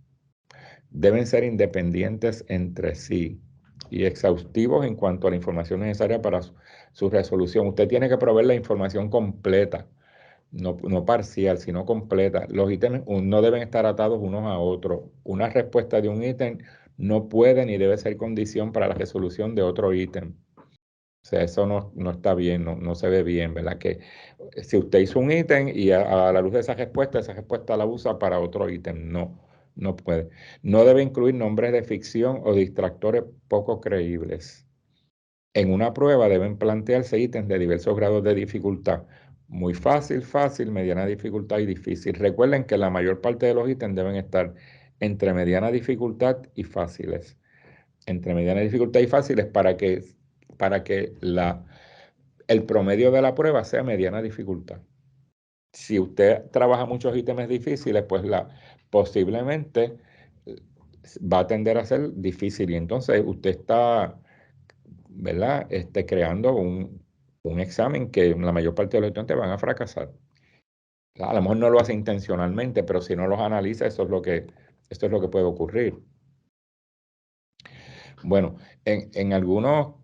Deben ser independientes entre sí y exhaustivos en cuanto a la información necesaria para su resolución. Usted tiene que proveer la información completa, no parcial, sino completa. Los ítems no deben estar atados unos a otros. Una respuesta de un ítem no puede ni debe ser condición para la resolución de otro ítem. O sea, eso no está bien, no se ve bien, ¿verdad? Que si usted hizo un ítem y a la luz de esa respuesta la usa para otro ítem, no puede. No debe incluir nombres de ficción o distractores poco creíbles. En una prueba deben plantearse ítems de diversos grados de dificultad. Muy fácil, fácil, mediana dificultad y difícil. Recuerden que la mayor parte de los ítems deben estar entre mediana dificultad y fáciles. Entre mediana dificultad y fáciles para que el promedio de la prueba sea mediana dificultad. Si usted trabaja muchos ítems difíciles, pues posiblemente va a tender a ser difícil y entonces usted está, ¿verdad? Creando un examen que la mayor parte de los estudiantes van a fracasar. A lo mejor no lo hace intencionalmente, pero si no los analiza, esto es lo que puede ocurrir. Bueno, en algunos,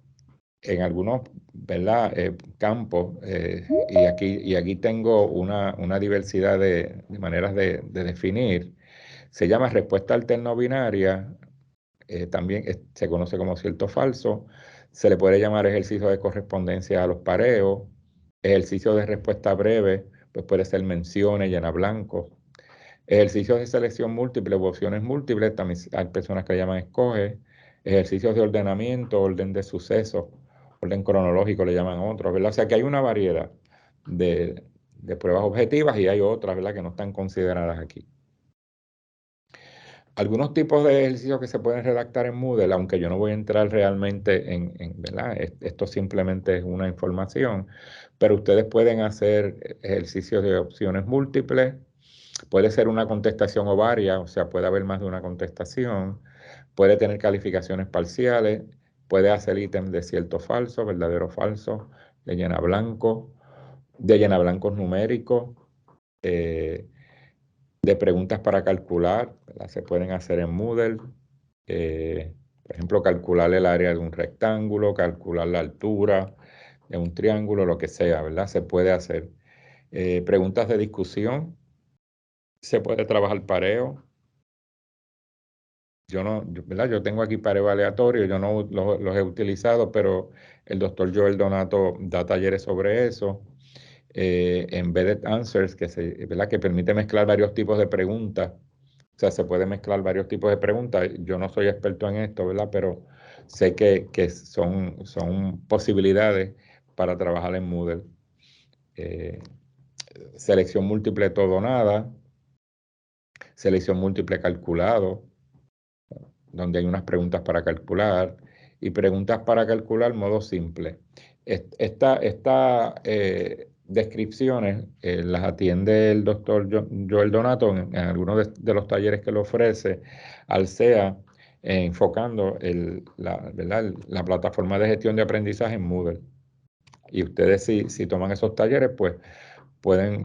¿verdad? Campos, y aquí tengo una diversidad de maneras de definir. Se llama respuesta alterno-binaria, también se conoce como cierto falso. Se le puede llamar ejercicio de correspondencia a los pareos. Ejercicio de respuesta breve, pues puede ser menciones, llena blanco. Ejercicios de selección múltiple u opciones múltiples, también hay personas que le llaman escoge. Ejercicios de ordenamiento, orden de sucesos, orden cronológico le llaman otros, ¿verdad? O sea que hay una variedad de pruebas objetivas y hay otras, ¿verdad?, que no están consideradas aquí. Algunos tipos de ejercicios que se pueden redactar en Moodle, aunque yo no voy a entrar realmente ¿verdad? Esto simplemente es una información, pero ustedes pueden hacer ejercicios de opciones múltiples. Puede ser una contestación o varias, o sea, puede haber más de una contestación, puede tener calificaciones parciales, puede hacer ítems de cierto o falso, verdadero o falso, de llena blanco, de llena blancos numéricos, de preguntas para calcular, ¿verdad? Se pueden hacer en Moodle. Por ejemplo, calcular el área de un rectángulo, calcular la altura de un triángulo, lo que sea, ¿verdad? Se puede hacer. Preguntas de discusión. Se puede trabajar pareo. ¿Verdad? Yo tengo aquí pareo aleatorio, yo no los he utilizado, pero el doctor Joel Donato da talleres sobre eso. Embedded Answers, ¿verdad? Que permite mezclar varios tipos de preguntas. O sea, se puede mezclar varios tipos de preguntas. Yo no soy experto en esto, ¿verdad? Pero sé que son posibilidades para trabajar en Moodle. Selección múltiple todo o nada. Selección múltiple calculado, donde hay unas preguntas para calcular y preguntas para calcular modo simple. Estas descripciones las atiende el doctor Joel Donato en algunos de los talleres que le ofrece al CEA, enfocando la plataforma de gestión de aprendizaje en Moodle. Y ustedes si toman esos talleres, pues pueden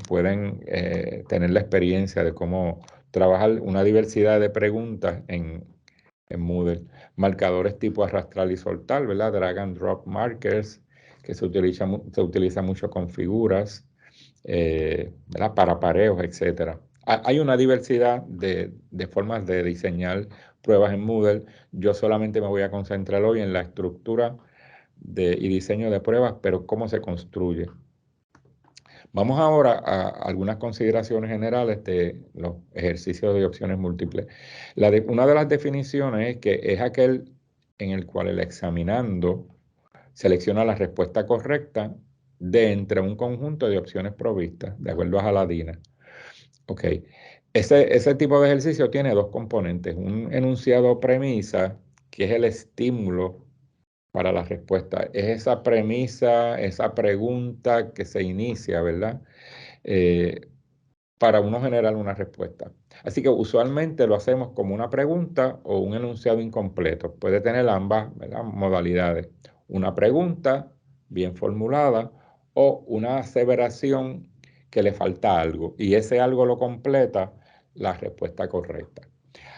tener la experiencia de cómo trabajar una diversidad de preguntas en Moodle. Marcadores tipo arrastrar y soltar, ¿verdad? Drag and drop markers, que se utiliza mucho con figuras, ¿verdad? Para pareos, etc. Hay una diversidad de formas de diseñar pruebas en Moodle. Yo solamente me voy a concentrar hoy en la estructura y diseño de pruebas, pero cómo se construye. Vamos ahora a algunas consideraciones generales de los ejercicios de opciones múltiples. Una de las definiciones es que es aquel en el cual el examinando selecciona la respuesta correcta de entre un conjunto de opciones provistas, de acuerdo a Jaladina. Ok, ese tipo de ejercicio tiene dos componentes, un enunciado premisa, que es el estímulo para la respuesta. Es esa premisa, esa pregunta que se inicia, ¿verdad? Para uno generar una respuesta. Así que usualmente lo hacemos como una pregunta o un enunciado incompleto. Puede tener ambas, ¿verdad?, modalidades. Una pregunta bien formulada o una aseveración que le falta algo y ese algo lo completa la respuesta correcta.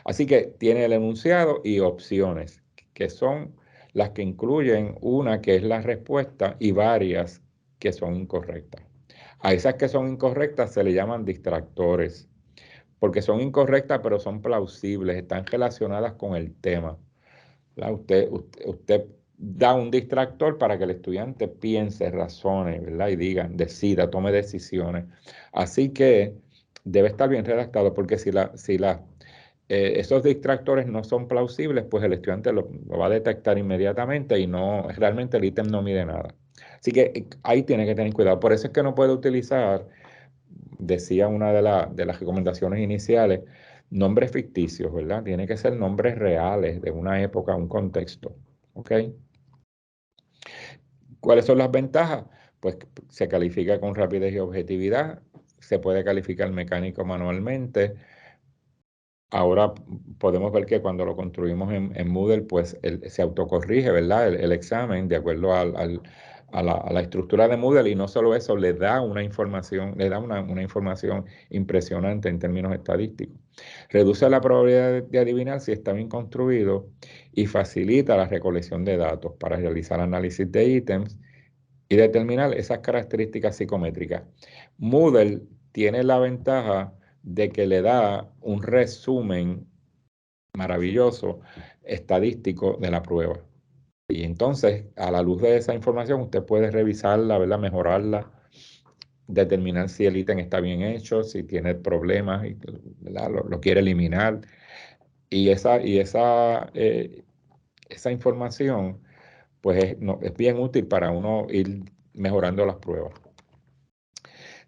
Así que tiene el enunciado y opciones, que son las que incluyen una que es la respuesta y varias que son incorrectas. A esas que son incorrectas se le llaman distractores, porque son incorrectas pero son plausibles, están relacionadas con el tema. Usted da un distractor para que el estudiante piense, razone, ¿verdad? Y diga, decida, tome decisiones. Así que debe estar bien redactado, porque si esos distractores no son plausibles, pues el estudiante lo va a detectar inmediatamente y realmente el ítem no mide nada. Así que ahí tiene que tener cuidado. Por eso es que no puede utilizar, decía una de las recomendaciones iniciales, nombres ficticios, ¿verdad? Tiene que ser nombres reales de una época, un contexto. ¿Ok? ¿Cuáles son las ventajas? Pues se califica con rapidez y objetividad, se puede calificar mecánico manualmente. Ahora podemos ver que cuando lo construimos en Moodle, pues se autocorrige, ¿verdad? El examen de acuerdo a la estructura de Moodle, y no solo eso, le da una información impresionante en términos estadísticos. Reduce la probabilidad de adivinar si está bien construido y facilita la recolección de datos para realizar análisis de ítems y determinar esas características psicométricas. Moodle tiene la ventaja de que le da un resumen maravilloso estadístico de la prueba. Y entonces, a la luz de esa información, usted puede revisarla, ¿verdad? Mejorarla, determinar si el ítem está bien hecho, si tiene problemas, ¿verdad? Lo quiere eliminar. Y esa información, pues es bien útil para uno ir mejorando las pruebas.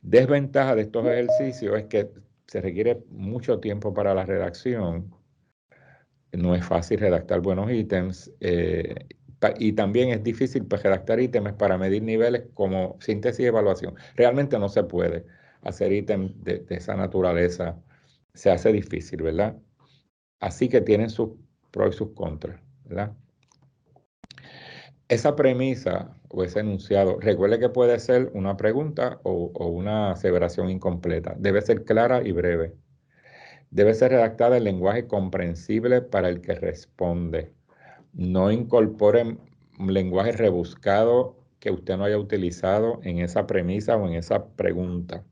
Desventaja de estos ejercicios es que se requiere mucho tiempo para la redacción. No es fácil redactar buenos ítems y también es difícil pues, redactar ítems para medir niveles como síntesis y evaluación. Realmente no se puede hacer ítems de esa naturaleza. Se hace difícil, ¿verdad? Así que tienen sus pros y sus contras, ¿verdad? Esa premisa o ese enunciado, recuerde que puede ser una pregunta o una aseveración incompleta. Debe ser clara y breve. Debe ser redactada en lenguaje comprensible para el que responde. No incorporen un lenguaje rebuscado que usted no haya utilizado en esa premisa o en esa pregunta.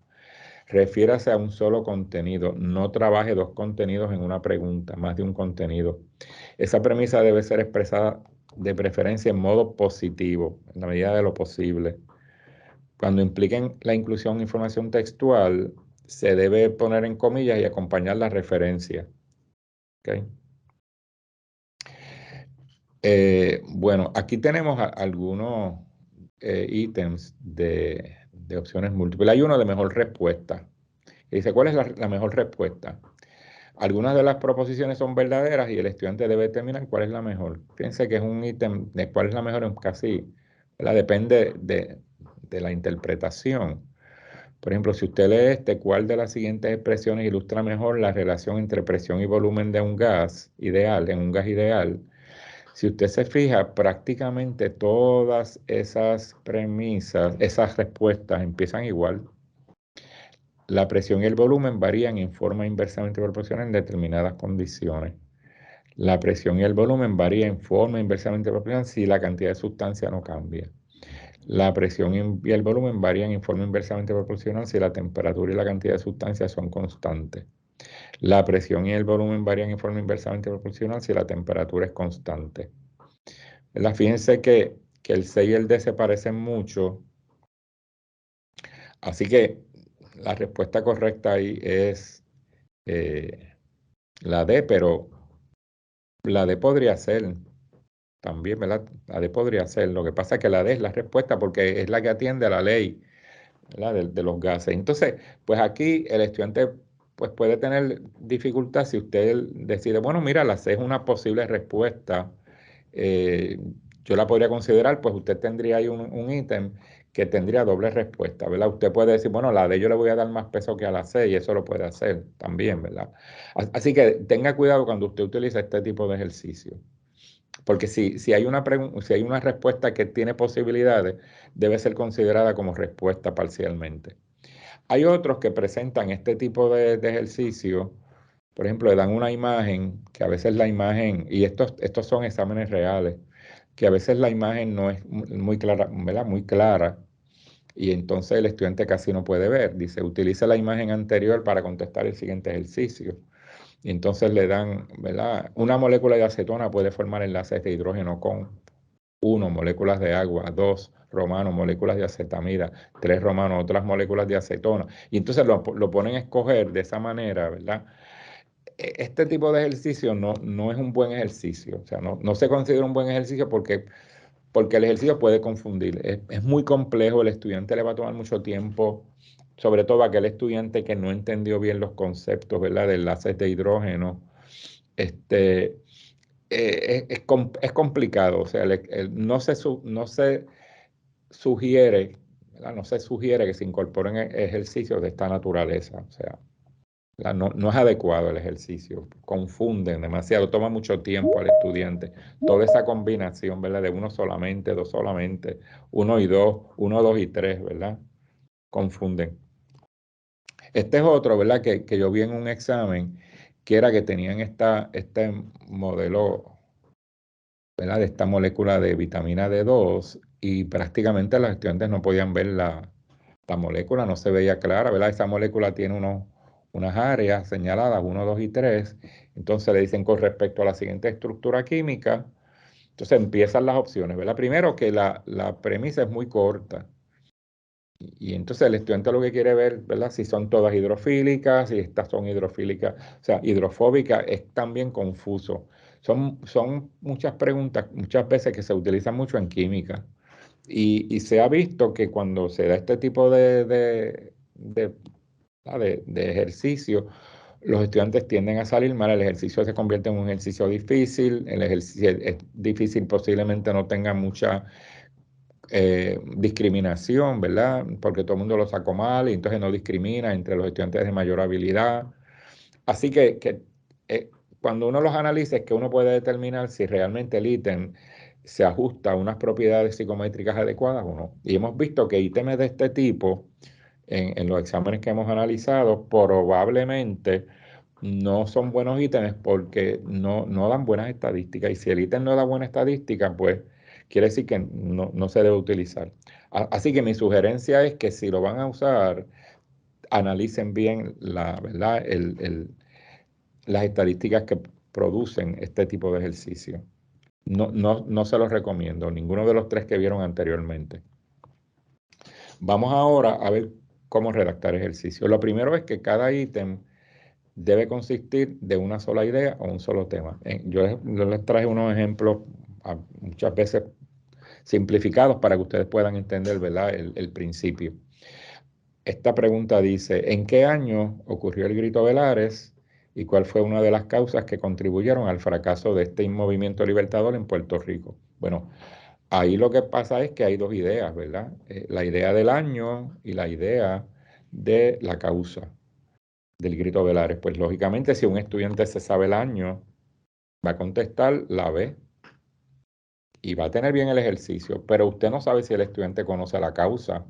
Refiérase a un solo contenido. No trabaje dos contenidos en una pregunta, más de un contenido. Esa premisa debe ser expresada de preferencia en modo positivo, en la medida de lo posible. Cuando impliquen la inclusión de información textual, se debe poner en comillas y acompañar la referencia. ¿Okay? Bueno, aquí tenemos algunos ítems de opciones múltiples. Hay uno de mejor respuesta. Y dice, ¿cuál es la mejor respuesta? Algunas de las proposiciones son verdaderas y el estudiante debe determinar cuál es la mejor. Fíjense que es un ítem de cuál es la mejor en casi, ¿verdad? Depende de la interpretación. Por ejemplo, si usted lee ¿cuál de las siguientes expresiones ilustra mejor la relación entre presión y volumen de un gas ideal, en un gas ideal? Si usted se fija, prácticamente todas esas premisas, esas respuestas empiezan igual. La presión y el volumen varían en forma inversamente proporcional en determinadas condiciones. La presión y el volumen varían en forma inversamente proporcional si la cantidad de sustancia no cambia. La presión y el volumen varían en forma inversamente proporcional si la temperatura y la cantidad de sustancia son constantes. La presión y el volumen varían en forma inversamente proporcional si la temperatura es constante. Fíjense que el C y el D se parecen mucho, así que la respuesta correcta ahí es la D, pero la D podría ser también, ¿verdad? La D podría ser. Lo que pasa es que la D es la respuesta porque es la que atiende a la ley, ¿verdad? De los gases. Entonces, pues aquí el estudiante pues puede tener dificultad si usted decide, bueno, mira, la C es una posible respuesta. Yo la podría considerar, pues usted tendría ahí un ítem que tendría doble respuesta, ¿verdad? Usted puede decir, bueno, la D yo le voy a dar más peso que a la C y eso lo puede hacer también, ¿verdad? Así que tenga cuidado cuando usted utiliza este tipo de ejercicio. Porque si hay si hay una respuesta que tiene posibilidades, debe ser considerada como respuesta parcialmente. Hay otros que presentan este tipo de ejercicio, por ejemplo, le dan una imagen, que a veces la imagen, y estos son exámenes reales, que a veces la imagen no es muy clara, ¿verdad? Muy clara, y entonces el estudiante casi no puede ver. Dice, utiliza la imagen anterior para contestar el siguiente ejercicio. Y entonces le dan, ¿verdad? Una molécula de acetona puede formar enlaces de hidrógeno con 1, moléculas de agua, 2, romano, moléculas de acetamida, 3, romano, otras moléculas de acetona. Y entonces lo ponen a escoger de esa manera, ¿verdad? Este tipo de ejercicio no es un buen ejercicio, o sea, no se considera un buen ejercicio porque el ejercicio puede confundir. Es muy complejo, el estudiante le va a tomar mucho tiempo, sobre todo aquel estudiante que no entendió bien los conceptos, ¿verdad? De enlaces de hidrógeno. Es complicado, o sea, no se sugiere, ¿verdad? No se sugiere que se incorporen ejercicios de esta naturaleza, o sea, no es adecuado el ejercicio, confunden demasiado, toma mucho tiempo al estudiante. Toda esa combinación, ¿verdad? De uno solamente, dos solamente, uno y dos, uno, dos y tres, ¿verdad? Confunden. Este es otro, ¿verdad? Que yo vi en un examen, que era que tenían este modelo, ¿verdad? De esta molécula de vitamina D2 y prácticamente los estudiantes no podían ver la molécula, no se veía clara, ¿verdad? Esa molécula tiene unas áreas señaladas, 1, 2 y 3. Entonces le dicen con respecto a la siguiente estructura química. Entonces empiezan las opciones, ¿verdad? Primero que la premisa es muy corta. Y entonces el estudiante lo que quiere ver, ¿verdad? Si son todas hidrofílicas, si estas son hidrofílicas, o sea, hidrofóbicas, es también confuso. Son muchas preguntas, muchas veces que se utilizan mucho en química. Y se ha visto que cuando se da este tipo de ejercicio, los estudiantes tienden a salir mal, el ejercicio se convierte en un ejercicio difícil, el ejercicio es difícil, posiblemente no tenga mucha discriminación, ¿verdad? Porque todo el mundo lo sacó mal y entonces no discrimina entre los estudiantes de mayor habilidad. Así que cuando uno los analiza es que uno puede determinar si realmente el ítem se ajusta a unas propiedades psicométricas adecuadas o no. Y hemos visto que ítems de este tipo, en los exámenes que hemos analizado, probablemente no son buenos ítems porque no dan buenas estadísticas. Y si el ítem no da buena estadística, pues quiere decir que no se debe utilizar. Así que mi sugerencia es que si lo van a usar, analicen bien ¿verdad? Las estadísticas que producen este tipo de ejercicio. No se los recomiendo, ninguno de los 3 que vieron anteriormente. Vamos ahora a ver cómo redactar ejercicio. Lo primero es que cada ítem debe consistir de una sola idea o un solo tema. Yo les traje unos ejemplos muchas veces simplificados para que ustedes puedan entender, ¿verdad? El principio. Esta pregunta dice, ¿en qué año ocurrió el Grito de Lares y cuál fue una de las causas que contribuyeron al fracaso de este movimiento libertador en Puerto Rico? Bueno, ahí lo que pasa es que hay 2 ideas, ¿verdad? La idea del año y la idea de la causa del Grito de Lares. Pues lógicamente si un estudiante se sabe el año, va a contestar la B y va a tener bien el ejercicio, pero usted no sabe si el estudiante conoce la causa,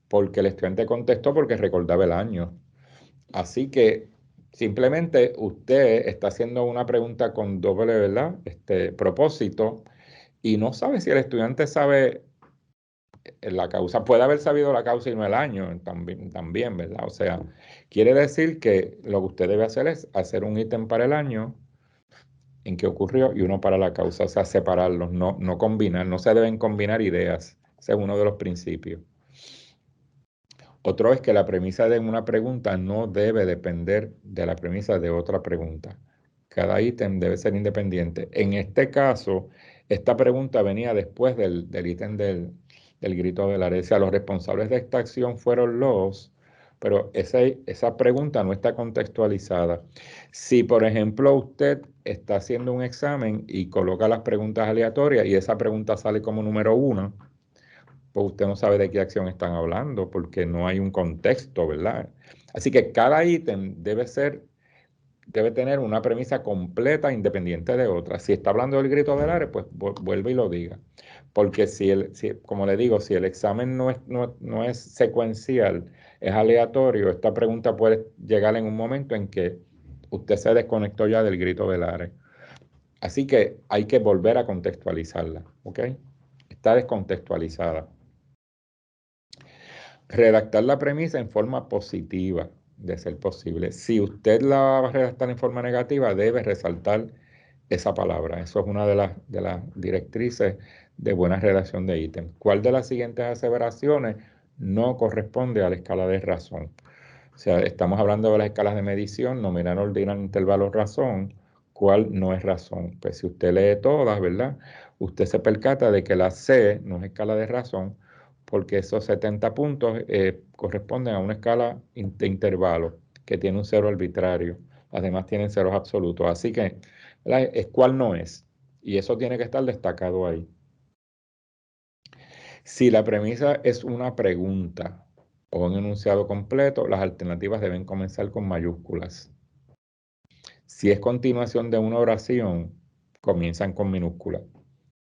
porque el estudiante contestó porque recordaba el año. Así que simplemente usted está haciendo una pregunta con doble, ¿verdad? Propósito y no sabe si el estudiante sabe la causa. Puede haber sabido la causa y no el año también, ¿verdad? O sea, quiere decir que lo que usted debe hacer es hacer un ítem para el año en que ocurrió y uno para la causa, o sea, separarlos, no combinar, no se deben combinar ideas. Ese es uno de los principios. Otro es que la premisa de una pregunta no debe depender de la premisa de otra pregunta. Cada ítem debe ser independiente. En este caso, esta pregunta venía después del ítem del Grito de Lares. Los responsables de esta acción fueron pero esa pregunta no está contextualizada. Si, por ejemplo, usted está haciendo un examen y coloca las preguntas aleatorias y esa pregunta sale como número 1, pues usted no sabe de qué acción están hablando porque no hay un contexto, ¿verdad? Así que cada ítem debe tener una premisa completa independiente de otra. Si está hablando del Grito de Lares, pues vuelve y lo diga. Porque como le digo, si el examen no es secuencial, es aleatorio, esta pregunta puede llegar en un momento en que usted se desconectó ya del Grito de Lares. Así que hay que volver a contextualizarla, ¿ok? Está descontextualizada. Redactar la premisa en forma positiva, de ser posible. Si usted la va a redactar en forma negativa, debe resaltar esa palabra. Eso es una de las directrices de buena redacción de ítem. ¿Cuál de las siguientes aseveraciones no corresponde a la escala de razón? O sea, estamos hablando de las escalas de medición, nominal, ordinal, intervalo, razón. ¿Cuál no es razón? Pues si usted lee todas, ¿verdad? Usted se percata de que la C no es escala de razón, porque esos 70 puntos corresponden a una escala de intervalo que tiene un cero arbitrario. Las demás tienen ceros absolutos. Así que, ¿verdad? Es cuál no es. Y eso tiene que estar destacado ahí. Si la premisa es una pregunta o un enunciado completo, las alternativas deben comenzar con mayúsculas. Si es continuación de una oración, comienzan con minúsculas,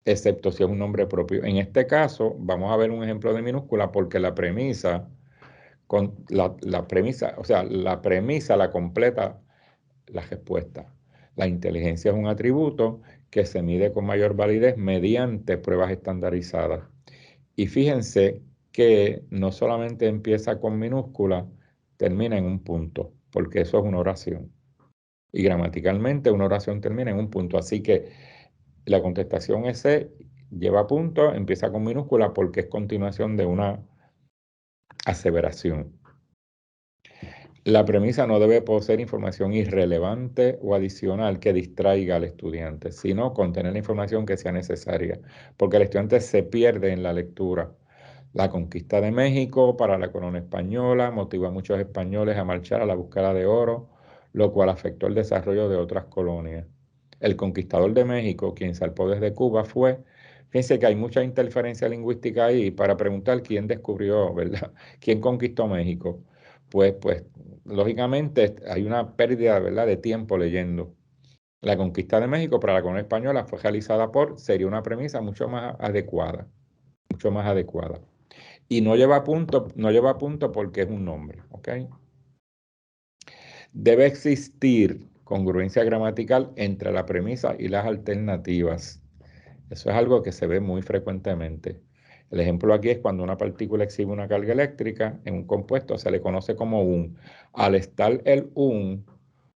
excepto si es un nombre propio. En este caso, vamos a ver un ejemplo de minúscula porque la premisa la premisa la completa la respuesta. La inteligencia es un atributo que se mide con mayor validez mediante pruebas estandarizadas. Y fíjense que no solamente empieza con minúscula, termina en un punto. porque eso es una oración. Y gramaticalmente una oración termina en un punto. Así que la contestación ese lleva punto, empieza con minúscula porque es continuación de una aseveración. La premisa no debe poseer información irrelevante o adicional que distraiga al estudiante, sino contener la información que sea necesaria, porque el estudiante se pierde en la lectura. La conquista de México para la corona española motivó a muchos españoles a marchar a la búsqueda de oro, lo cual afectó el desarrollo de otras colonias. El conquistador de México, quien zarpó desde Cuba, fue, fíjense que hay mucha interferencia lingüística ahí para preguntar quién descubrió, ¿verdad? ¿Quién conquistó México? Pues, lógicamente hay una pérdida, ¿verdad?, de tiempo leyendo. La conquista de México para la corona española fue realizada por, sería una premisa mucho más adecuada, mucho más adecuada. Y no lleva punto porque es un nombre, ¿ok? Debe existir congruencia gramatical entre la premisa y las alternativas. Eso es algo que se ve muy frecuentemente. El ejemplo aquí es cuando una partícula exhibe una carga eléctrica en un compuesto, se le conoce como un. Al estar el un,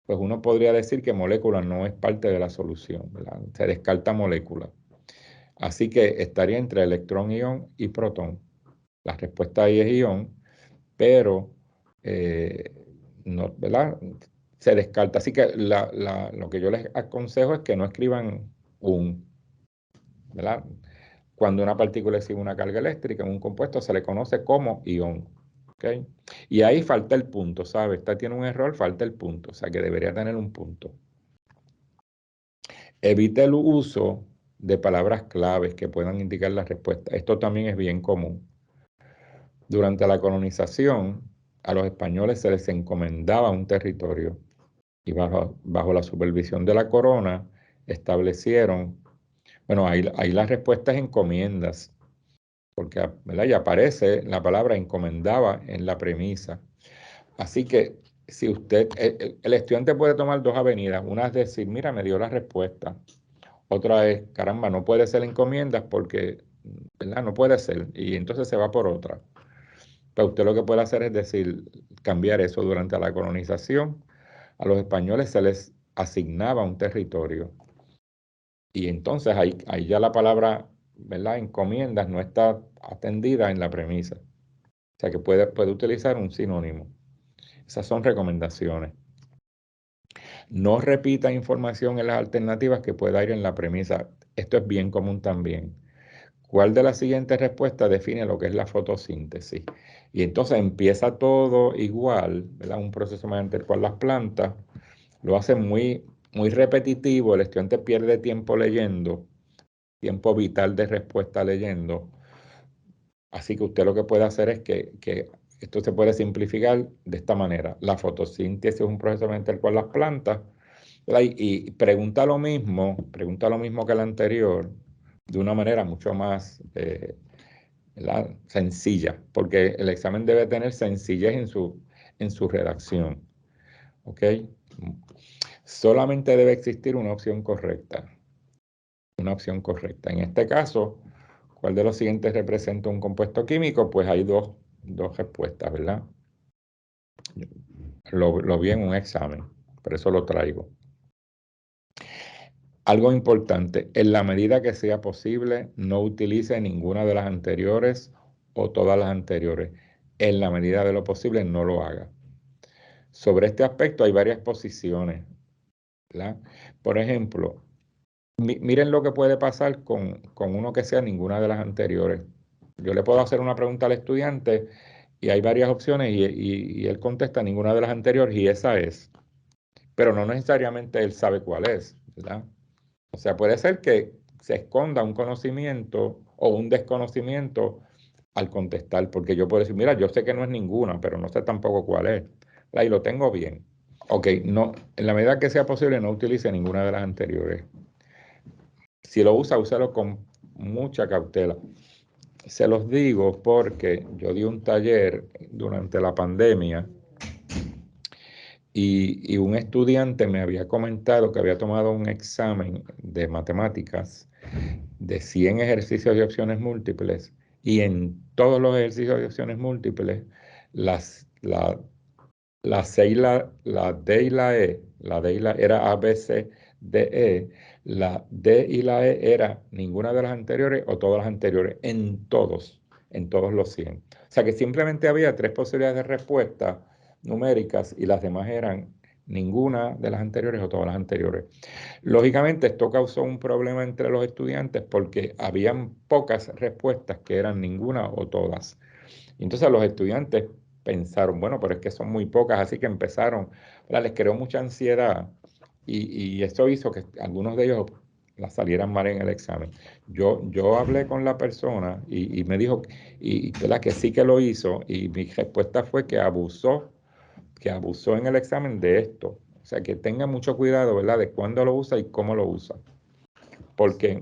pues uno podría decir que molécula no es parte de la solución, ¿verdad? Se descarta molécula. Así que estaría entre electrón, ión y protón. La respuesta ahí es ión, pero no, ¿verdad? Se descarta. Así que lo que yo les aconsejo es que no escriban un, ¿verdad? Cuando una partícula exhibe una carga eléctrica en un compuesto se le conoce como ión. ¿Okay? Y ahí falta el punto, ¿sabes? Esta tiene un error, falta el punto, o sea que debería tener un punto. Evite el uso de palabras claves que puedan indicar la respuesta. Esto también es bien común. Durante la colonización, a los españoles se les encomendaba un territorio y bajo la supervisión de la corona establecieron, bueno, ahí la respuesta es encomiendas, porque, ¿verdad?, ya aparece la palabra encomendaba en la premisa. Así que si usted, el estudiante puede tomar dos avenidas, una es decir, mira, me dio la respuesta, otra es, caramba, no puede ser encomiendas porque, ¿verdad?, no puede ser, y entonces se va por otra. Pero usted lo que puede hacer es decir, cambiar eso. Durante la colonización. A los españoles se les asignaba un territorio. Y entonces ahí ya la palabra, ¿verdad?, encomiendas no está atendida en la premisa. O sea que puede utilizar un sinónimo. Esas son recomendaciones. No repita información en las alternativas que pueda ir en la premisa. Esto es bien común también. ¿Cuál de las siguientes respuestas define lo que es la fotosíntesis? Y entonces empieza todo igual, ¿verdad? Un proceso mediante el cual las plantas lo hacen muy, muy repetitivo, el estudiante pierde tiempo leyendo, tiempo vital de respuesta leyendo. Así que usted lo que puede hacer es que esto se puede simplificar de esta manera. La fotosíntesis es un proceso mediante el cual las plantas, ¿verdad? Y pregunta lo mismo que el anterior, de una manera mucho más sencilla, porque el examen debe tener sencillez en su redacción. ¿Ok? Solamente debe existir una opción correcta. Una opción correcta. En este caso, ¿cuál de los siguientes representa un compuesto químico? Pues hay dos respuestas, ¿verdad? Lo vi en un examen, por eso lo traigo. Algo importante, en la medida que sea posible, no utilice ninguna de las anteriores o todas las anteriores. En la medida de lo posible, no lo haga. Sobre este aspecto hay varias posiciones, ¿verdad? Por ejemplo, miren lo que puede pasar con uno que sea ninguna de las anteriores. Yo le puedo hacer una pregunta al estudiante y hay varias opciones y él contesta ninguna de las anteriores y esa es. Pero no necesariamente él sabe cuál es, ¿verdad? O sea, puede ser que se esconda un conocimiento o un desconocimiento al contestar, porque yo puedo decir, mira, yo sé que no es ninguna, pero no sé tampoco cuál es. Y lo tengo bien. Ok, no, en la medida que sea posible, no utilice ninguna de las anteriores. Si lo usa, úsalo con mucha cautela. Se los digo porque yo di un taller durante la pandemia y un estudiante me había comentado que había tomado un examen de matemáticas de 100 ejercicios de opciones múltiples y en todos los ejercicios de opciones múltiples la La C y la D y la E, la D y la era A, B, C, D, E, la D y la E era ninguna de las anteriores o todas las anteriores, en todos los 100. O sea que simplemente había tres posibilidades de respuesta numéricas y las demás eran ninguna de las anteriores o todas las anteriores. Lógicamente esto causó un problema entre los estudiantes porque habían pocas respuestas que eran ninguna o todas. Y entonces los estudiantes pensaron, bueno, pero es que son muy pocas, así que empezaron, ¿verdad? Les creó mucha ansiedad y eso hizo que algunos de ellos la salieran mal en el examen. Yo hablé con la persona y me dijo ¿verdad? Que sí que lo hizo y mi respuesta fue que abusó en el examen de esto. O sea, que tenga mucho cuidado, ¿verdad? De cuándo lo usa y cómo lo usa, porque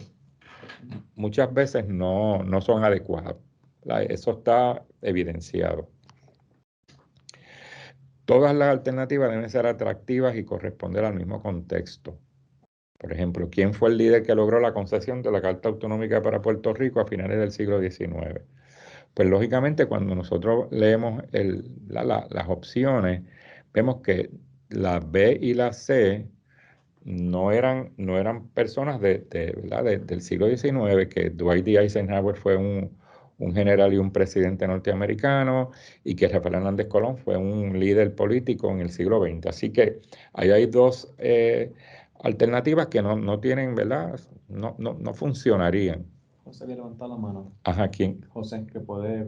muchas veces no son adecuadas. Eso está evidenciado. Todas las alternativas deben ser atractivas y corresponder al mismo contexto. Por ejemplo, ¿quién fue el líder que logró la concesión de la Carta Autonómica para Puerto Rico a finales del siglo XIX? Pues lógicamente cuando nosotros leemos las opciones, vemos que la B y la C no eran personas ¿verdad? Del siglo XIX, que Dwight D. Eisenhower fue un general y un presidente norteamericano, y que Rafael Hernández Colón fue un líder político en el siglo XX. Así que ahí hay dos alternativas que no tienen, ¿verdad? No funcionarían. José que levantó la mano. Ajá, ¿quién? José, que puede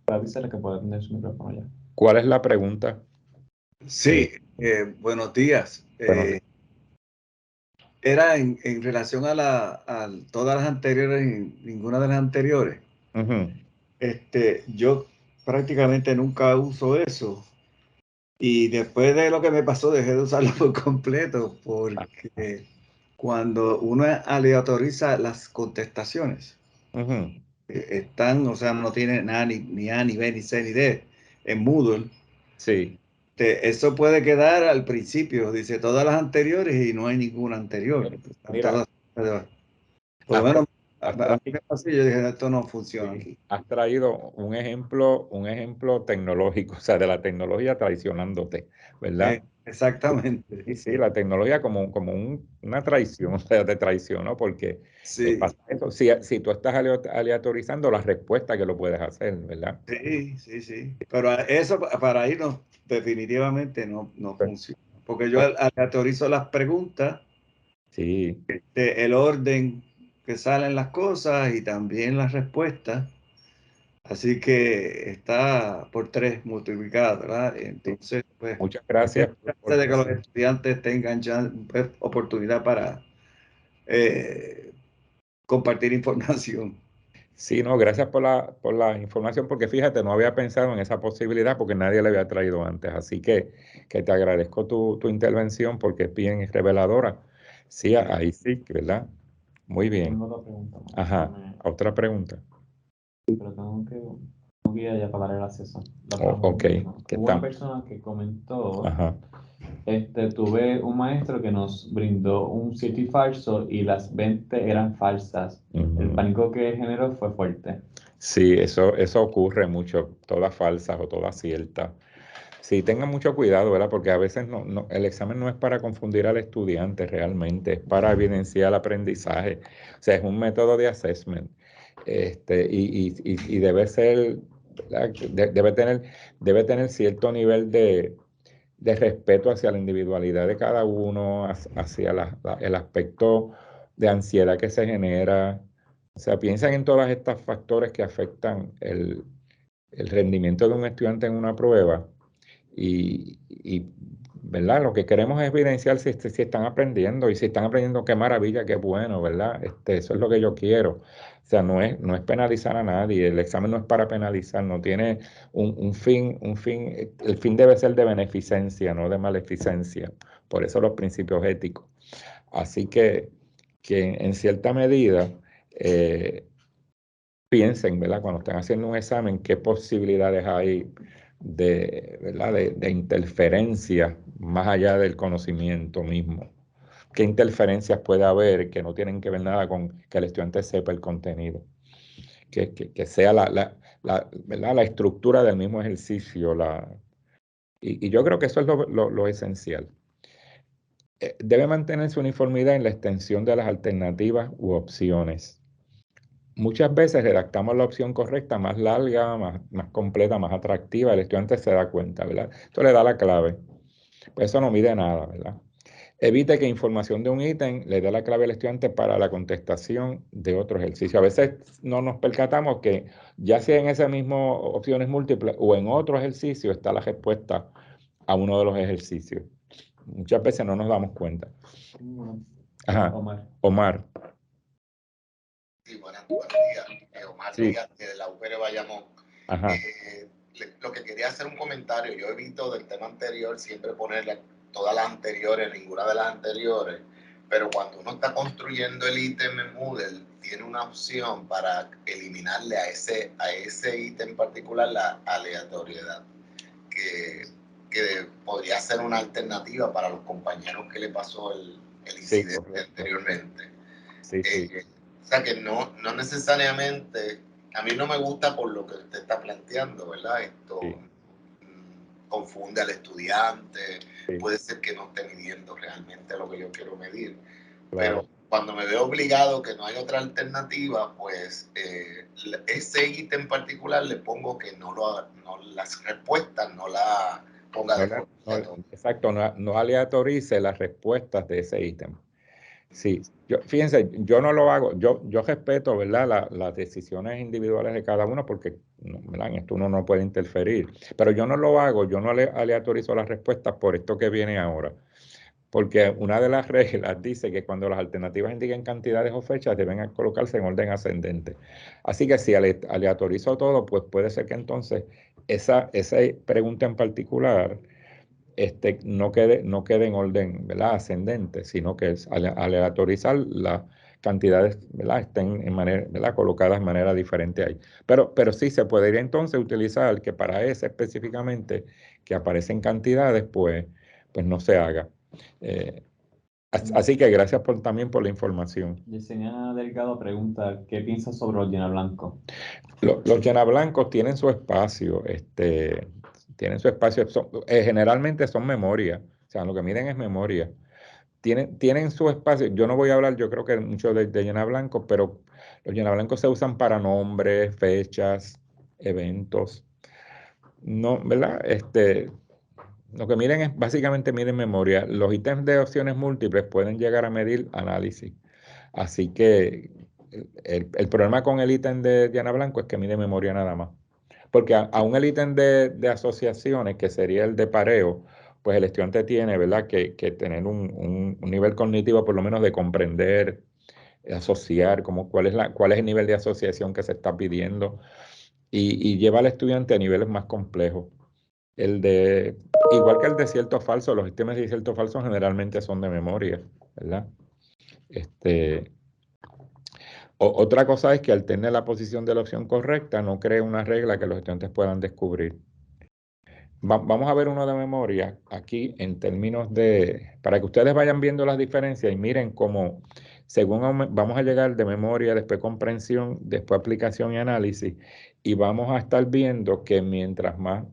avisarle que puede tener su micrófono ya. ¿Cuál es la pregunta? Sí, buenos días. Bueno, Era en relación a todas las anteriores y ninguna de las anteriores. ujú. Yo prácticamente nunca uso eso y después de lo que me pasó dejé de usarlo por completo porque cuando uno aleatoriza las contestaciones, Ujú. están, o sea, no tiene nada ni A, ni B, ni C, ni D en Moodle. Sí. Eso puede quedar al principio, dice todas las anteriores y no hay ninguna anterior. Están Mira, todas, por lo has, menos has a mí me pasó y yo dije, esto no funciona Sí, aquí. has traído un ejemplo tecnológico, o sea, de la tecnología traicionándote, ¿verdad? Exactamente. Sí, sí, la tecnología una traición, o sea, te traicionó porque Sí, pasa eso. Si tú estás aleatorizando la respuesta que lo puedes hacer, ¿verdad? sí. Pero eso para ahí no, definitivamente no Pues, funciona. Porque yo pues, aleatorizo las preguntas, sí, el orden que salen las cosas y también las respuestas. Así que está por 3 multiplicado, ¿verdad? sí. Entonces, pues, Muchas hay gracias chance de que los estudiantes tengan pues, oportunidad para compartir información. Sí, no, gracias por la información, porque fíjate, no había pensado en esa posibilidad porque nadie le había traído antes. Así que te agradezco tu intervención porque es bien reveladora. Sí, ahí sí, ¿verdad? Muy bien. Tengo otra pregunta más. Ajá, otra pregunta. Pero tengo que ir allá para dar el acceso. Ok, ¿qué Hubo una tal? persona que comentó, Ajá. tuve un maestro que nos brindó un sitio falso y las 20 eran falsas. El Ujú. pánico que generó fue fuerte. Sí, eso ocurre mucho, todas falsas o todas ciertas. Sí, tengan mucho cuidado, ¿verdad? Porque a veces el examen no es para confundir al estudiante realmente, es para evidenciar el aprendizaje. O sea, es un método de assessment. Y debe ser, ¿verdad? Debe tener cierto nivel de respeto hacia la individualidad de cada uno, hacia el aspecto de ansiedad que se genera. O sea, piensan en todos estos factores que afectan el rendimiento de un estudiante en una prueba ¿verdad? Lo que queremos es evidenciar si están aprendiendo y si están aprendiendo, qué maravilla, qué bueno, ¿verdad? Eso es lo que yo quiero. O sea, no es penalizar a nadie, el examen no es para penalizar, no tiene un fin, el fin debe ser de beneficencia, no de maleficencia. Por eso los principios éticos. Así que en cierta medida, eh, piensen, ¿verdad? Cuando estén haciendo un examen, qué posibilidades hay ¿verdad? De interferencia más allá del conocimiento mismo. ¿Qué interferencias puede haber que no tienen que ver nada con que el estudiante sepa el contenido? Que sea ¿verdad? La estructura del mismo ejercicio, Y yo creo que eso es lo esencial. Debe mantenerse uniformidad en la extensión de las alternativas u opciones. Muchas veces redactamos la opción correcta, más larga, más completa, más atractiva. El estudiante se da cuenta, ¿verdad? Esto le da la clave. Pues eso no mide nada, ¿verdad? Evite que información de un ítem le dé la clave al estudiante para la contestación de otro ejercicio. A veces no nos percatamos que ya sea en ese mismo opciones múltiples o en otro ejercicio está la respuesta a uno de los ejercicios. Muchas veces no nos damos cuenta. Ajá. Omar. Sí, buenos días. Omar Sí. Díaz, de la UPR Bayamón. Ajá. Lo que quería hacer un comentario, yo evito del tema anterior siempre ponerle todas las anteriores, ninguna de las anteriores, pero cuando uno está construyendo el ítem en Moodle, tiene una opción para eliminarle a ese ítem particular la aleatoriedad, que podría ser una alternativa para los compañeros que le pasó el incidente Sí, anteriormente. Sí, sí. O sea que no necesariamente, a mí no me gusta por lo que usted está planteando, ¿verdad? Esto Sí. Confunde al estudiante, Sí. puede ser que no esté midiendo realmente lo que yo quiero medir. Claro. Pero cuando me veo obligado que no hay otra alternativa, pues ese ítem en particular le pongo que las respuestas no la ponga de forma aleatoria. Exacto, no aleatorice las respuestas de ese ítem. Sí, fíjense, yo no lo hago, yo respeto, ¿verdad?, las decisiones individuales de cada uno porque, ¿verdad?, en esto uno no puede interferir, pero yo no lo hago, yo no aleatorizo las respuestas por esto que viene ahora, porque una de las reglas dice que cuando las alternativas indiquen cantidades o fechas deben colocarse en orden ascendente. Así que si aleatorizo todo, pues puede ser que entonces esa pregunta en particular no quede en orden, ¿verdad?, ascendente, sino que aleatorizar las cantidades, ¿verdad?, estén en manera, ¿verdad?, colocadas de manera diferente ahí. Pero sí se podría entonces utilizar que para ese específicamente que aparecen cantidades, pues no se haga. Así que gracias también por la información. Yesenia Delgado pregunta, ¿qué piensas sobre los llena blancos? Los llenablancos tienen su espacio, generalmente son memoria, o sea, lo que miden es memoria. Tienen su espacio, yo no voy a hablar, yo creo que mucho de llenablancos, pero los llenablancos se usan para nombres, fechas, eventos, no, ¿verdad? Lo que miden es, básicamente miden memoria. Los ítems de opciones múltiples pueden llegar a medir análisis, así que el problema con el ítem de Diana Blanco es que mide memoria nada más. Porque aún el ítem de asociaciones, que sería el de pareo, pues el estudiante tiene, ¿verdad?, que tener un nivel cognitivo por lo menos de comprender, asociar, cuál es el nivel de asociación que se está pidiendo y lleva al estudiante a niveles más complejos. Igual que el de cierto o falso, los sistemas de cierto o falso generalmente son de memoria, ¿verdad? Otra cosa es que al tener la posición de la opción correcta, no cree una regla que los estudiantes puedan descubrir. Vamos a ver uno de memoria aquí en términos para que ustedes vayan viendo las diferencias y miren cómo, según vamos a llegar de memoria, después comprensión, después aplicación y análisis, y vamos a estar viendo que mientras más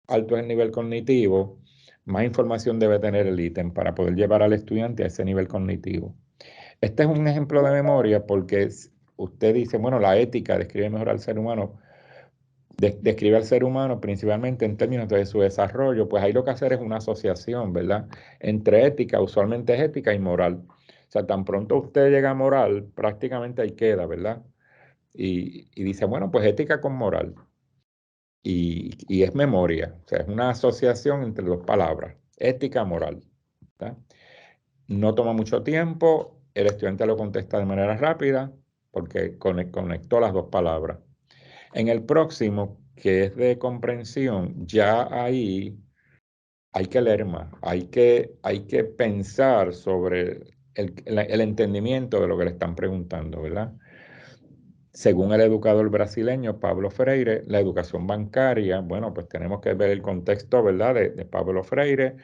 alto es el nivel cognitivo, más información debe tener el ítem para poder llevar al estudiante a ese nivel cognitivo. Este es un ejemplo de memoria porque usted dice, bueno, la ética describe mejor al ser humano, describe al ser humano principalmente en términos de su desarrollo, pues ahí lo que hacer es una asociación, ¿verdad?, entre ética, usualmente es ética y moral. O sea, tan pronto usted llega a moral, prácticamente ahí queda, ¿verdad? Y dice, bueno, pues ética con moral. Y es memoria, o sea, es una asociación entre dos palabras, ética, moral, ¿verdad? No toma mucho tiempo, el estudiante lo contesta de manera rápida porque conectó las dos palabras. En el próximo, que es de comprensión, ya ahí hay que leer más, hay que pensar sobre el entendimiento de lo que le están preguntando, ¿verdad? Según el educador brasileño Pablo Freire, la educación bancaria, bueno, pues tenemos que ver el contexto, ¿verdad?, de Pablo Freire,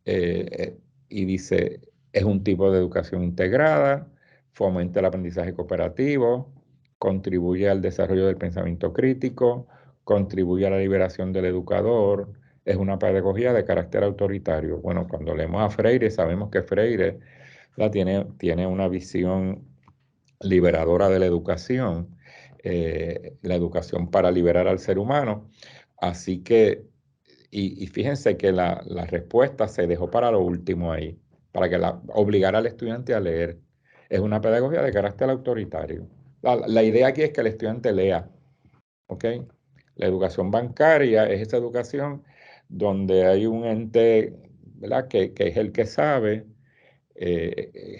y dice, es un tipo de educación integrada, fomenta el aprendizaje cooperativo, contribuye al desarrollo del pensamiento crítico, contribuye a la liberación del educador, es una pedagogía de carácter autoritario. Bueno, cuando leemos a Freire, sabemos que Freire tiene una visión liberadora de la educación para liberar al ser humano. Así que, y fíjense que la respuesta se dejó para lo último ahí, para que obligar al estudiante a leer. Es una pedagogía de carácter autoritario. La idea aquí es que el estudiante lea, ¿ok? La educación bancaria es esa educación donde hay un ente, ¿verdad? Que es el que sabe,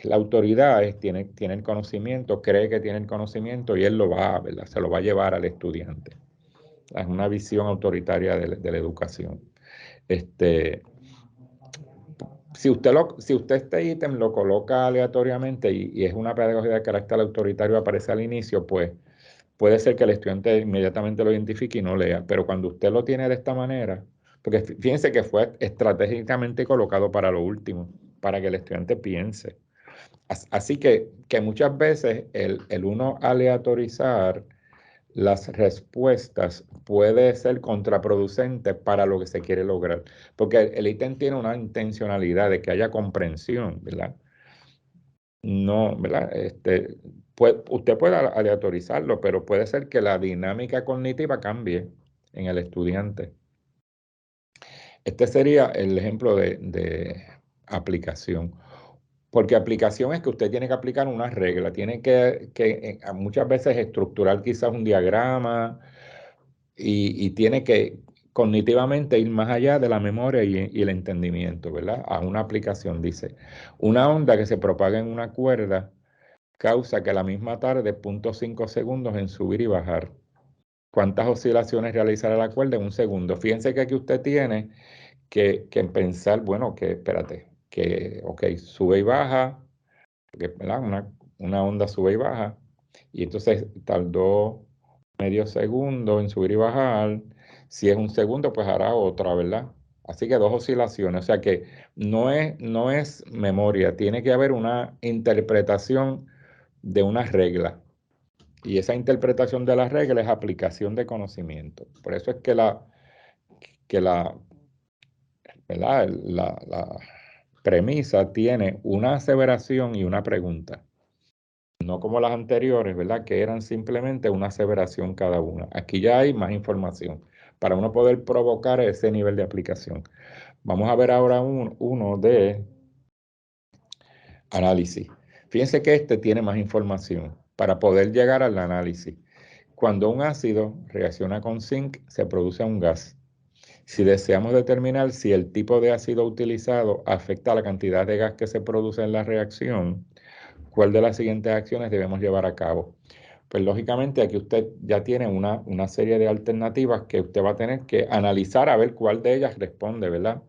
la autoridad tiene el conocimiento, cree que tiene el conocimiento y él ¿verdad? Se lo va a llevar al estudiante. Es una visión autoritaria de la educación. Si usted este ítem lo coloca aleatoriamente y es una pedagogía de carácter autoritario, aparece al inicio, pues puede ser que el estudiante inmediatamente lo identifique y no lea, pero cuando usted lo tiene de esta manera, porque fíjense que fue estratégicamente colocado para lo último, para que el estudiante piense. Así que muchas veces el uno aleatorizar las respuestas puede ser contraproducente para lo que se quiere lograr, porque el ítem tiene una intencionalidad de que haya comprensión, ¿verdad? No, ¿verdad? Usted puede aleatorizarlo, pero puede ser que la dinámica cognitiva cambie en el estudiante. Este sería el ejemplo de aplicación. Porque aplicación es que usted tiene que aplicar una regla, tiene que muchas veces estructurar quizás un diagrama y tiene que cognitivamente ir más allá de la memoria y el entendimiento, ¿verdad? A una aplicación, dice. Una onda que se propaga en una cuerda causa que a la misma tarde 0.5 segundos en subir y bajar. ¿Cuántas oscilaciones realizará la cuerda en un segundo? Fíjense que aquí usted tiene que pensar, bueno, espérate, ok, sube y baja, ¿verdad? Una onda sube y baja, y entonces tardó medio segundo en subir y bajar. Si es un segundo, pues hará otra, ¿verdad? Así que 2 oscilaciones, o sea que no es memoria, tiene que haber una interpretación de una regla. Y esa interpretación de la regla es aplicación de conocimiento. Por eso es que ¿verdad? La premisa tiene una aseveración y una pregunta. No como las anteriores, ¿verdad? Que eran simplemente una aseveración cada una. Aquí ya hay más información para uno poder provocar ese nivel de aplicación. Vamos a ver ahora uno de análisis. Fíjense que este tiene más información para poder llegar al análisis. Cuando un ácido reacciona con zinc, se produce un gas. Si deseamos determinar si el tipo de ácido utilizado afecta a la cantidad de gas que se produce en la reacción, ¿cuál de las siguientes acciones debemos llevar a cabo? Pues lógicamente aquí usted ya tiene una serie de alternativas que usted va a tener que analizar a ver cuál de ellas responde, ¿verdad?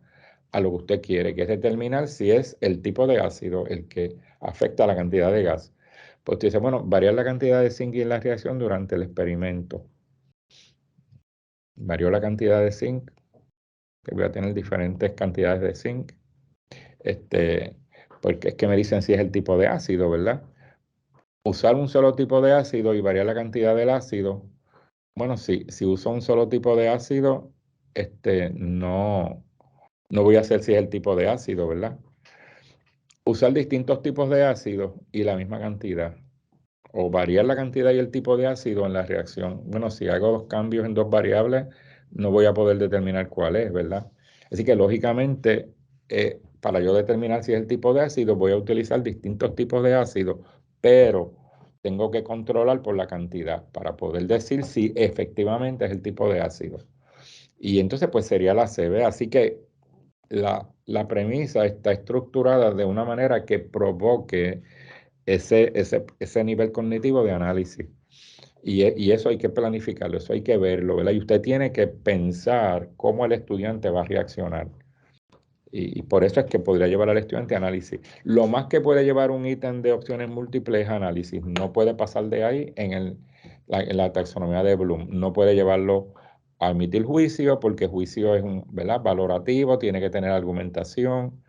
A lo que usted quiere, que es determinar si es el tipo de ácido el que afecta a la cantidad de gas. Pues usted dice, bueno, variar la cantidad de zinc en la reacción durante el experimento. Varió la cantidad de zinc, que voy a tener diferentes cantidades de zinc, porque es que me dicen si es el tipo de ácido, ¿verdad? Usar un solo tipo de ácido y variar la cantidad del ácido. Bueno, si uso un solo tipo de ácido, no voy a hacer si es el tipo de ácido, ¿verdad? Usar distintos tipos de ácido y la misma cantidad. O variar la cantidad y el tipo de ácido en la reacción. Bueno, si hago 2 cambios en 2 variables, no voy a poder determinar cuál es, ¿verdad? Así que lógicamente, para yo determinar si es el tipo de ácido, voy a utilizar distintos tipos de ácido, pero tengo que controlar por la cantidad para poder decir si efectivamente es el tipo de ácido. Y entonces pues sería la CB. Así que la premisa está estructurada de una manera que provoque ese nivel cognitivo de análisis. Y eso hay que planificarlo, eso hay que verlo, ¿verdad? Y usted tiene que pensar cómo el estudiante va a reaccionar. Y por eso es que podría llevar al estudiante a análisis. Lo más que puede llevar un ítem de opciones múltiples es análisis. No puede pasar de ahí en la taxonomía de Bloom. No puede llevarlo a emitir juicio porque juicio es ¿verdad? Valorativo, tiene que tener argumentación.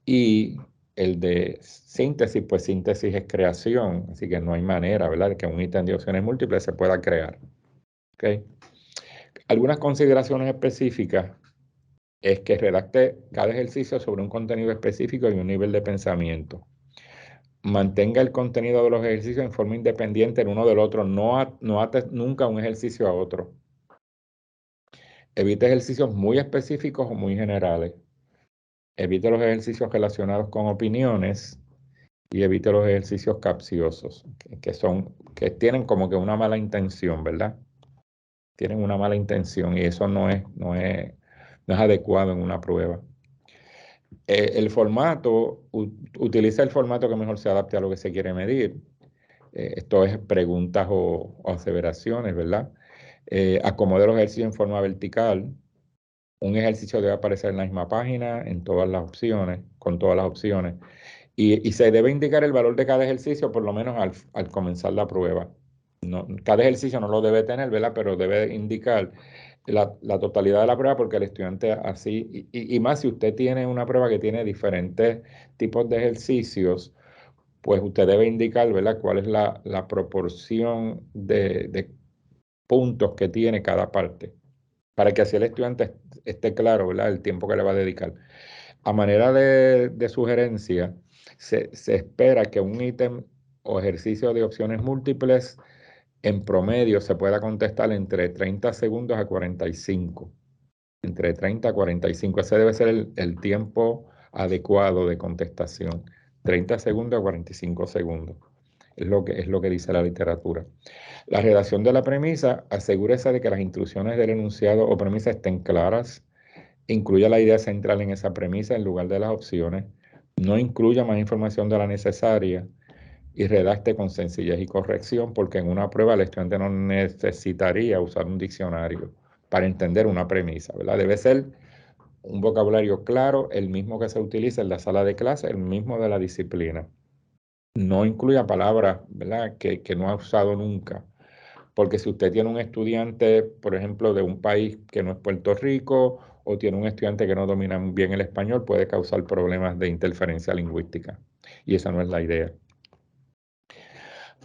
Y el de síntesis, pues síntesis es creación. Así que no hay manera, ¿verdad?, de que un ítem de opciones múltiples se pueda crear. ¿Okay? Algunas consideraciones específicas es que redacte cada ejercicio sobre un contenido específico y un nivel de pensamiento. Mantenga el contenido de los ejercicios en forma independiente el uno del otro, no ate nunca un ejercicio a otro. Evite ejercicios muy específicos o muy generales. Evite los ejercicios relacionados con opiniones y evite los ejercicios capciosos, que tienen como que una mala intención, ¿verdad? Tienen una mala intención y eso no es adecuado en una prueba. El formato, utiliza el formato que mejor se adapte a lo que se quiere medir. Esto es preguntas o aseveraciones, ¿verdad? Acomode los ejercicios en forma vertical. Un ejercicio debe aparecer en la misma página, en todas las opciones, con todas las opciones. Y se debe indicar el valor de cada ejercicio por lo menos al comenzar la prueba. Cada ejercicio no lo debe tener, ¿verdad? Pero debe indicar la totalidad de la prueba porque el estudiante así, y más si usted tiene una prueba que tiene diferentes tipos de ejercicios, pues usted debe indicar, ¿verdad?, cuál es la proporción de puntos que tiene cada parte, para que así el estudiante esté claro, ¿verdad?, el tiempo que le va a dedicar. A manera de sugerencia, se espera que un ítem o ejercicio de opciones múltiples en promedio se pueda contestar entre 30 segundos a 45. Entre 30 a 45. Ese debe ser el tiempo adecuado de contestación. 30 segundos a 45 segundos. Es lo que dice la literatura. La redacción de la premisa, asegúrese de que las instrucciones del enunciado o premisa estén claras. Incluya la idea central en esa premisa en lugar de las opciones. No incluya más información de la necesaria y redacte con sencillez y corrección, porque en una prueba el estudiante no necesitaría usar un diccionario para entender una premisa, ¿verdad? Debe ser un vocabulario claro, el mismo que se utiliza en la sala de clase, el mismo de la disciplina. No incluya palabras, ¿verdad?, que no ha usado nunca. Porque si usted tiene un estudiante, por ejemplo, de un país que no es Puerto Rico, o tiene un estudiante que no domina bien el español, puede causar problemas de interferencia lingüística. Y esa no es la idea.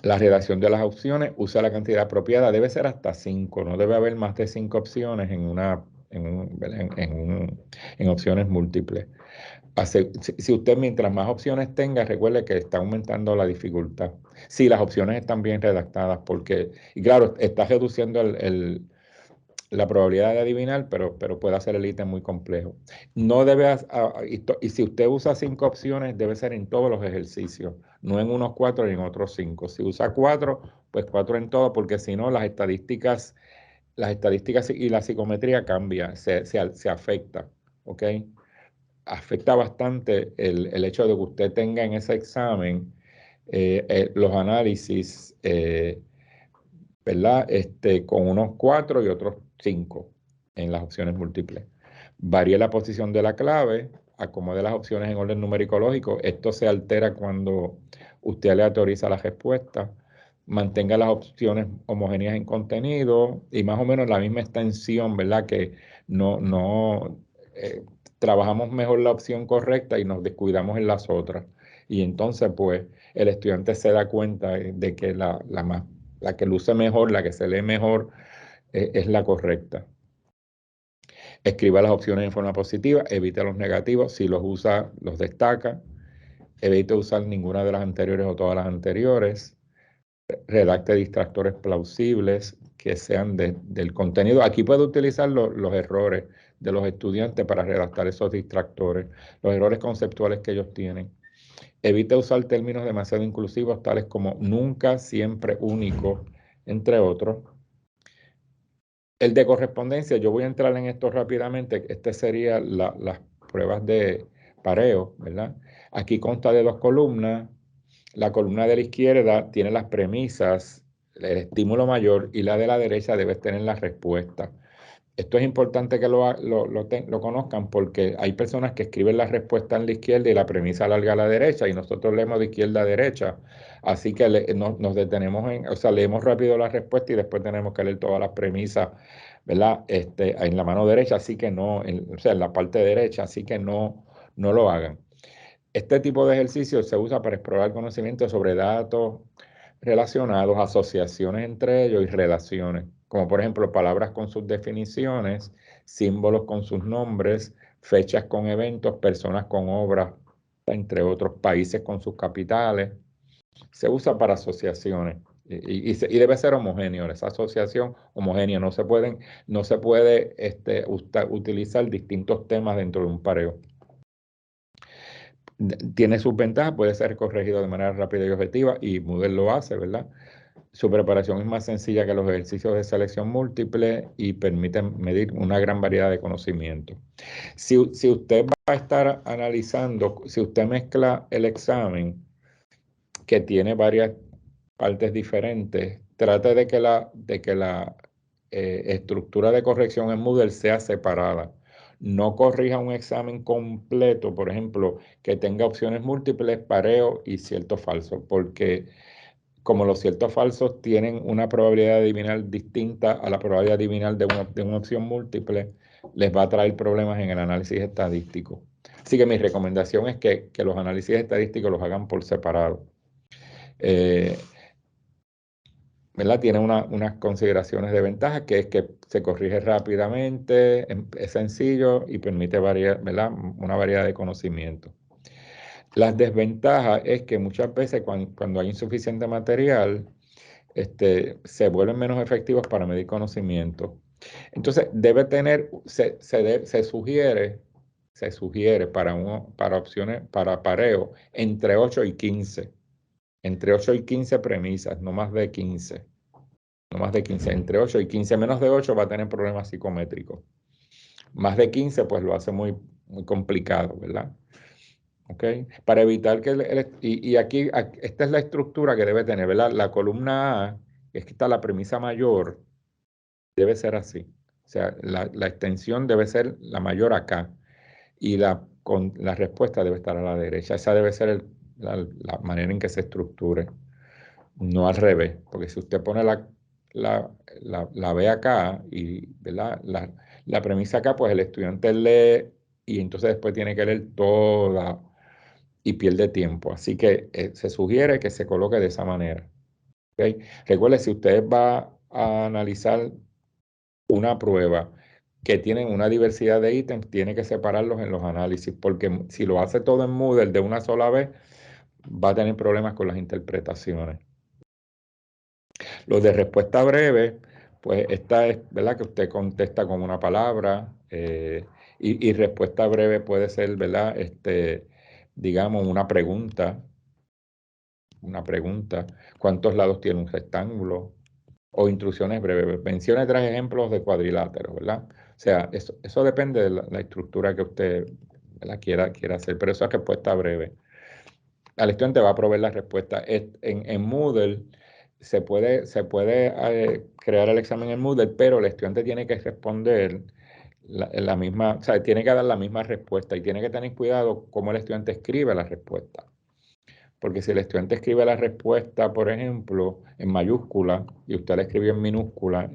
La redacción de las opciones, usa la cantidad apropiada, debe ser hasta 5, no debe haber más de 5 opciones en opciones múltiples. Si usted mientras más opciones tenga, recuerde que está aumentando la dificultad. Si las opciones están bien redactadas, y claro, está reduciendo la probabilidad de adivinar, pero puede hacer el ítem muy complejo. No debe, y si usted usa 5 opciones, debe ser en todos los ejercicios, no en unos 4 y en otros 5. Si usa 4, pues 4 en todo, porque si no, las estadísticas y la psicometría cambia, se afecta, ¿ok? Afecta bastante el hecho de que usted tenga en ese examen los análisis, ¿verdad? Con unos 4 y otros 5 en las opciones múltiples. Varíe la posición de la clave, acomode las opciones en orden numérico lógico. Esto se altera cuando usted aleatoriza la respuesta. Mantenga las opciones homogéneas en contenido y más o menos la misma extensión, ¿verdad? Que trabajamos mejor la opción correcta y nos descuidamos en las otras. Y entonces, pues, el estudiante se da cuenta de que la que luce mejor, la que se lee mejor, es la correcta. Escriba las opciones en forma positiva, evite los negativos, si los usa, los destaca. Evite usar ninguna de las anteriores o todas las anteriores. Redacte distractores plausibles que sean del contenido. Aquí puede utilizar los errores de los estudiantes para redactar esos distractores, los errores conceptuales que ellos tienen. Evite usar términos demasiado inclusivos, tales como nunca, siempre, único, entre otros. El de correspondencia, yo voy a entrar en esto rápidamente. Este sería las pruebas de pareo, ¿verdad? Aquí consta de 2 columnas. La columna de la izquierda tiene las premisas, el estímulo mayor, y la de la derecha debe tener la respuesta. Esto es importante que lo conozcan porque hay personas que escriben la respuesta en la izquierda y la premisa larga a la derecha y nosotros leemos de izquierda a derecha. Así que nos detenemos leemos rápido la respuesta y después tenemos que leer todas las premisas, ¿verdad? En la mano derecha, así que no, en la parte derecha, así que no lo hagan. Este tipo de ejercicio se usa para explorar conocimientos sobre datos relacionados, asociaciones entre ellos y relaciones, como por ejemplo palabras con sus definiciones, símbolos con sus nombres, fechas con eventos, personas con obras, entre otros países con sus capitales. Se usa para asociaciones y debe ser homogéneo, esa asociación homogénea. No se puede utilizar distintos temas dentro de un pareo. Tiene sus ventajas, puede ser corregido de manera rápida y objetiva, y Moodle lo hace, ¿verdad? Su preparación es más sencilla que los ejercicios de selección múltiple y permite medir una gran variedad de conocimientos. Si usted va a estar analizando, si usted mezcla el examen, que tiene varias partes diferentes, trate de que la estructura de corrección en Moodle sea separada. No corrija un examen completo, por ejemplo, que tenga opciones múltiples, pareo y cierto falso, porque como los ciertos falsos tienen una probabilidad de adivinar distinta a la probabilidad de adivinar de una opción múltiple, les va a traer problemas en el análisis estadístico. Así que mi recomendación es que los análisis estadísticos los hagan por separado. ¿Verdad? Tiene unas consideraciones de ventaja, que es que se corrige rápidamente, es sencillo y permite ¿verdad? Una variedad de conocimientos. Las desventajas es que muchas veces cuando hay insuficiente material, se vuelven menos efectivos para medir conocimiento. Entonces, se sugiere para opciones, para pareo, entre 8 y 15. Entre 8 y 15 premisas, no más de 15. No más de 15. Entre 8 y 15. Menos de 8 va a tener problemas psicométricos. Más de 15, pues lo hace muy, muy complicado, ¿verdad? ¿Ok? Para evitar que aquí, esta es la estructura que debe tener, ¿verdad? La columna A, es que está la premisa mayor, debe ser así. O sea, la extensión debe ser la mayor acá y la respuesta debe estar a la derecha. Esa debe ser la manera en que se estructure, no al revés, porque si usted pone la B acá y, ¿verdad? La premisa acá, pues el estudiante lee y entonces después tiene que leer toda y pierde tiempo. Así que se sugiere que se coloque de esa manera. ¿Okay? Recuerde, si usted va a analizar una prueba que tiene una diversidad de ítems, tiene que separarlos en los análisis, porque si lo hace todo en Moodle de una sola vez, va a tener problemas con las interpretaciones. Lo de respuesta breve, pues esta es, ¿verdad? Que usted contesta con una palabra y respuesta breve puede ser, ¿verdad? Digamos, una pregunta. ¿Cuántos lados tiene un rectángulo? O instrucciones breves. Mencione 3 ejemplos de cuadriláteros, ¿verdad? O sea, eso depende de la estructura que usted, ¿verdad? quiera hacer, pero eso es respuesta breve. Al estudiante va a proveer la respuesta. En Moodle se puede crear el examen en Moodle, pero el estudiante tiene que responder la misma, o sea, tiene que dar la misma respuesta y tiene que tener cuidado cómo el estudiante escribe la respuesta. Porque si el estudiante escribe la respuesta, por ejemplo, en mayúscula y usted la escribió en minúscula,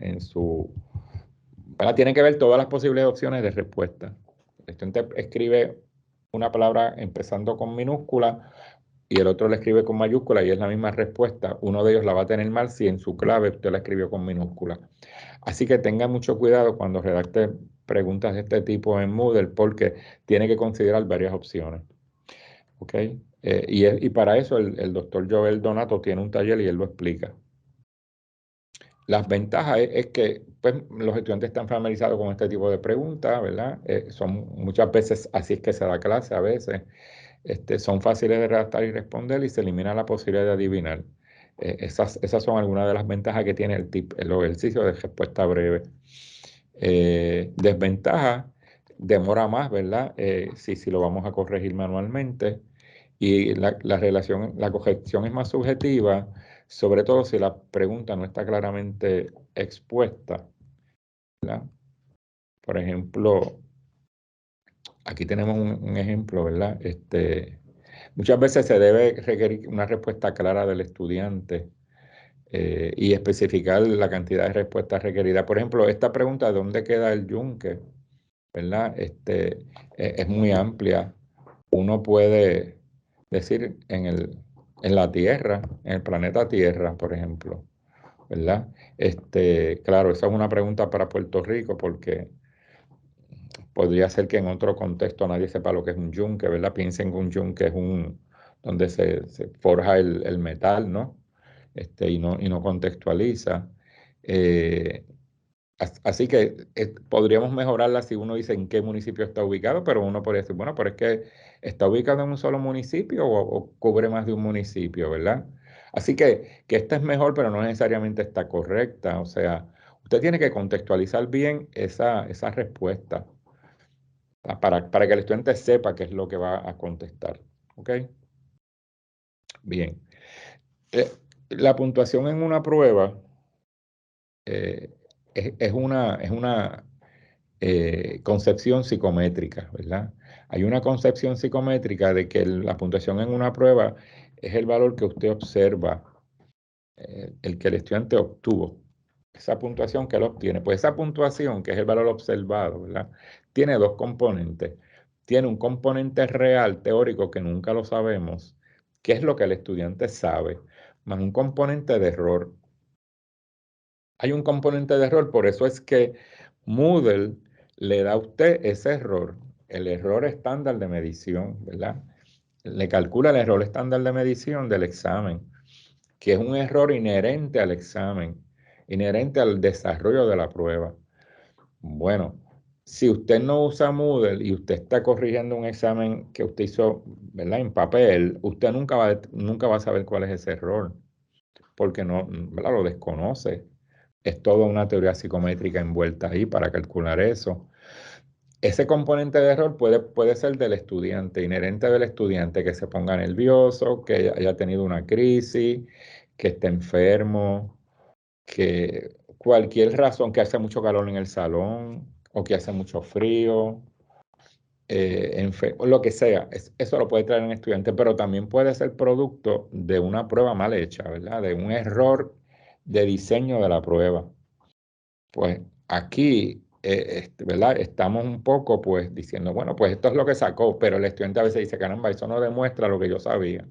tiene que ver todas las posibles opciones de respuesta. El estudiante escribe una palabra empezando con minúscula y el otro la escribe con mayúscula y es la misma respuesta. Uno de ellos la va a tener mal si en su clave usted la escribió con minúscula. Así que tenga mucho cuidado cuando redacte preguntas de este tipo en Moodle, porque tiene que considerar varias opciones. ¿Ok? Y para eso el doctor Joel Donato tiene un taller y él lo explica. Las ventajas es que pues, los estudiantes están familiarizados con este tipo de preguntas, ¿verdad? Son muchas veces, así es que se da clase a veces, son fáciles de redactar y responder y se elimina la posibilidad de adivinar. Esas son algunas de las ventajas que tiene el ejercicio de respuesta breve. Desventaja, demora más, ¿verdad? Si lo vamos a corregir manualmente. Y la corrección es más subjetiva, sobre todo si la pregunta no está claramente expuesta, ¿verdad? Por ejemplo, aquí tenemos un ejemplo, ¿verdad? Muchas veces se debe requerir una respuesta clara del estudiante y especificar la cantidad de respuestas requeridas. Por ejemplo, esta pregunta, ¿dónde queda el yunque? ¿Verdad? Es muy amplia. Uno puede decir en la Tierra, en el planeta Tierra, por ejemplo, ¿verdad? Claro, esa es una pregunta para Puerto Rico porque Podría ser que en otro contexto nadie sepa lo que es un yunque, ¿verdad? Piensen que un yunque es donde se forja el metal, ¿no? Y no contextualiza. Así que podríamos mejorarla si uno dice en qué municipio está ubicado, pero uno podría decir, bueno, pero es que está ubicado en un solo municipio o cubre más de un municipio, ¿verdad? Así que esta es mejor, pero no necesariamente está correcta. O sea, usted tiene que contextualizar bien esa respuesta para que el estudiante sepa qué es lo que va a contestar. ¿Ok? Bien. La puntuación en una prueba es una concepción psicométrica, ¿verdad? Hay una concepción psicométrica de que la puntuación en una prueba es el valor que usted observa, el que el estudiante obtuvo, esa puntuación que él obtiene. Pues esa puntuación, que es el valor observado, ¿verdad? Tiene dos componentes. Tiene un componente real, teórico, que nunca lo sabemos, que es lo que el estudiante sabe, más un componente de error. Hay un componente de error, por eso es que Moodle le da a usted ese error, el error estándar de medición, ¿verdad? Le calcula el error estándar de medición del examen, que es un error inherente al examen, inherente al desarrollo de la prueba. Bueno, si usted no usa Moodle y usted está corrigiendo un examen que usted hizo, ¿verdad?, en papel, usted nunca va a saber cuál es ese error, porque no, ¿verdad?, lo desconoce. Es toda una teoría psicométrica envuelta ahí para calcular eso. Ese componente de error puede ser del estudiante, inherente del estudiante, que se ponga nervioso, que haya tenido una crisis, que esté enfermo, que cualquier razón, que hace mucho calor en el salón o que hace mucho frío, lo que sea. Eso lo puede traer un estudiante, pero también puede ser producto de una prueba mal hecha, ¿verdad? De un error de diseño de la prueba. Pues aquí, ¿verdad? Estamos un poco pues diciendo, bueno, pues esto es lo que sacó, pero el estudiante a veces dice, caramba, eso no demuestra lo que yo sabía.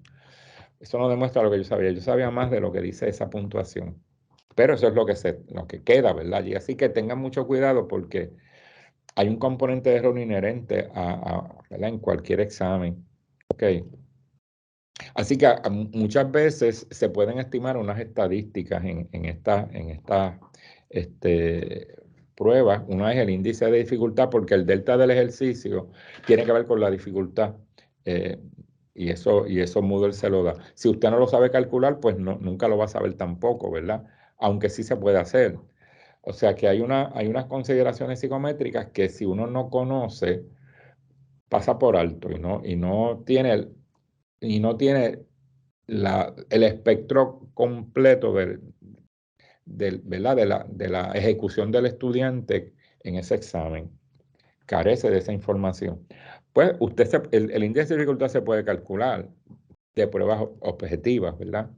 Eso no demuestra lo que yo sabía. Yo sabía más de lo que dice esa puntuación. Pero eso es lo que queda, ¿verdad? Y así que tengan mucho cuidado porque hay un componente de error inherente ¿verdad?, en cualquier examen. Ok. Así que muchas veces se pueden estimar unas estadísticas en esta prueba. Una es el índice de dificultad, porque el delta del ejercicio tiene que ver con la dificultad. Y eso Moodle se lo da. Si usted no lo sabe calcular, pues nunca lo va a saber tampoco, ¿verdad? Aunque sí se puede hacer. O sea que hay unas consideraciones psicométricas que si uno no conoce, pasa por alto y no tiene el espectro completo ¿verdad?, de la ejecución del estudiante en ese examen. Carece de esa información. Pues el índice de dificultad se puede calcular de pruebas objetivas, ¿verdad?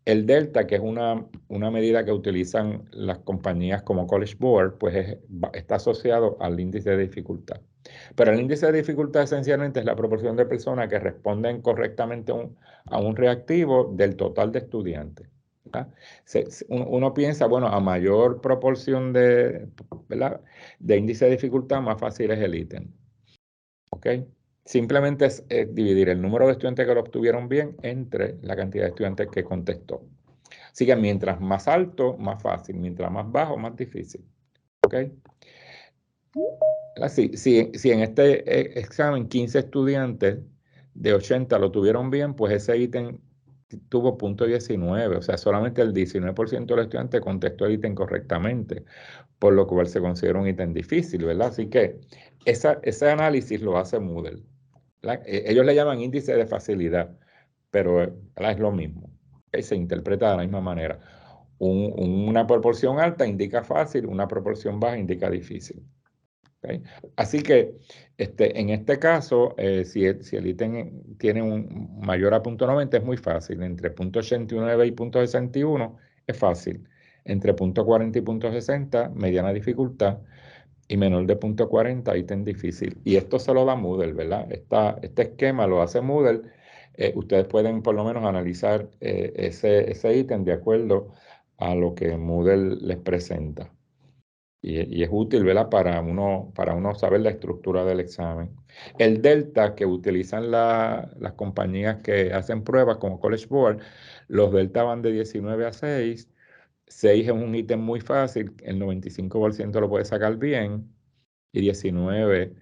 El delta, que es una medida que utilizan las compañías como College Board, pues está asociado al índice de dificultad. Pero el índice de dificultad esencialmente es la proporción de personas que responden correctamente a un reactivo del total de estudiantes, ¿verdad? Uno piensa, bueno, a mayor proporción ¿verdad?, de índice de dificultad, más fácil es el ítem. ¿Ok? Simplemente es dividir el número de estudiantes que lo obtuvieron bien entre la cantidad de estudiantes que contestó. Así que mientras más alto, más fácil. Mientras más bajo, más difícil. ¿Ok? Si en este examen 15 estudiantes de 80 lo tuvieron bien, pues ese ítem tuvo .19. O sea, solamente el 19% de los estudiantes contestó el ítem correctamente, por lo cual se considera un ítem difícil, ¿verdad? Así que ese análisis lo hace Moodle. Ellos le llaman índice de facilidad, pero es lo mismo. Se interpreta de la misma manera. Una proporción alta indica fácil, una proporción baja indica difícil. ¿Okay? Así que en este caso, si el ítem tiene un mayor a .90, es muy fácil. Entre .89 y .61 es fácil. Entre .40 y .60, mediana dificultad. Y menor de .40, ítem difícil. Y esto se lo da Moodle, ¿verdad? Este esquema lo hace Moodle. Ustedes pueden por lo menos analizar ese ítem de acuerdo a lo que Moodle les presenta. Y es útil, ¿verdad? Para uno saber la estructura del examen. El delta que utilizan las compañías que hacen pruebas como College Board, los delta van de 19 a 6. 6 es un ítem muy fácil, el 95% lo puede sacar bien, y 19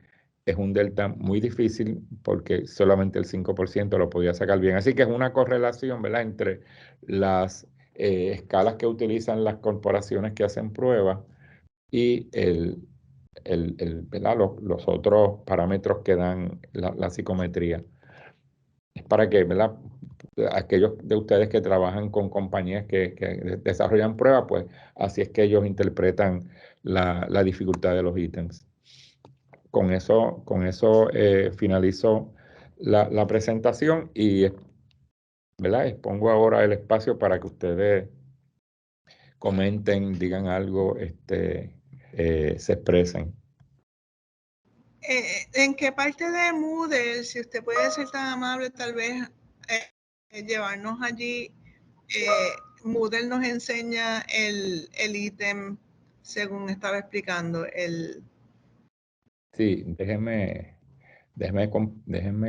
es un delta muy difícil porque solamente el 5% lo podía sacar bien. Así que es una correlación, ¿verdad?, entre las escalas que utilizan las corporaciones que hacen pruebas y ¿verdad?, los otros parámetros que dan la psicometría. Es para que, ¿verdad?, aquellos de ustedes que trabajan con compañías que desarrollan pruebas, pues así es que ellos interpretan la dificultad de los ítems. Con eso finalizo la presentación y, ¿verdad?, expongo ahora el espacio para que ustedes comenten, digan algo, se expresen. ¿En qué parte de Moodle, si usted puede ser tan amable, tal vez llevarnos allí? Moodle nos enseña el ítem según estaba explicando. Sí, déjenme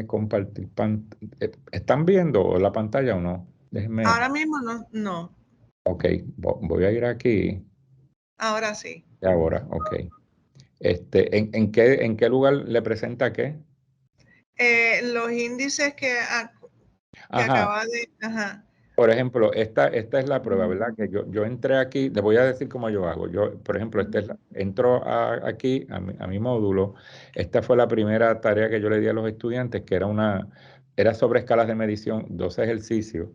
compartir. ¿Están viendo la pantalla o no? Ahora mismo no. Ok, voy a ir aquí. Ahora sí. Ahora, ok. ¿En qué lugar le presenta qué? Los índices que Ajá. acaba de... Ajá. Por ejemplo, esta es la prueba, ¿verdad? Que yo entré aquí, le voy a decir cómo yo hago. Yo, por ejemplo, entro aquí a mi módulo. Esta fue la primera tarea que yo le di a los estudiantes, que era sobre escalas de medición, 12 ejercicios.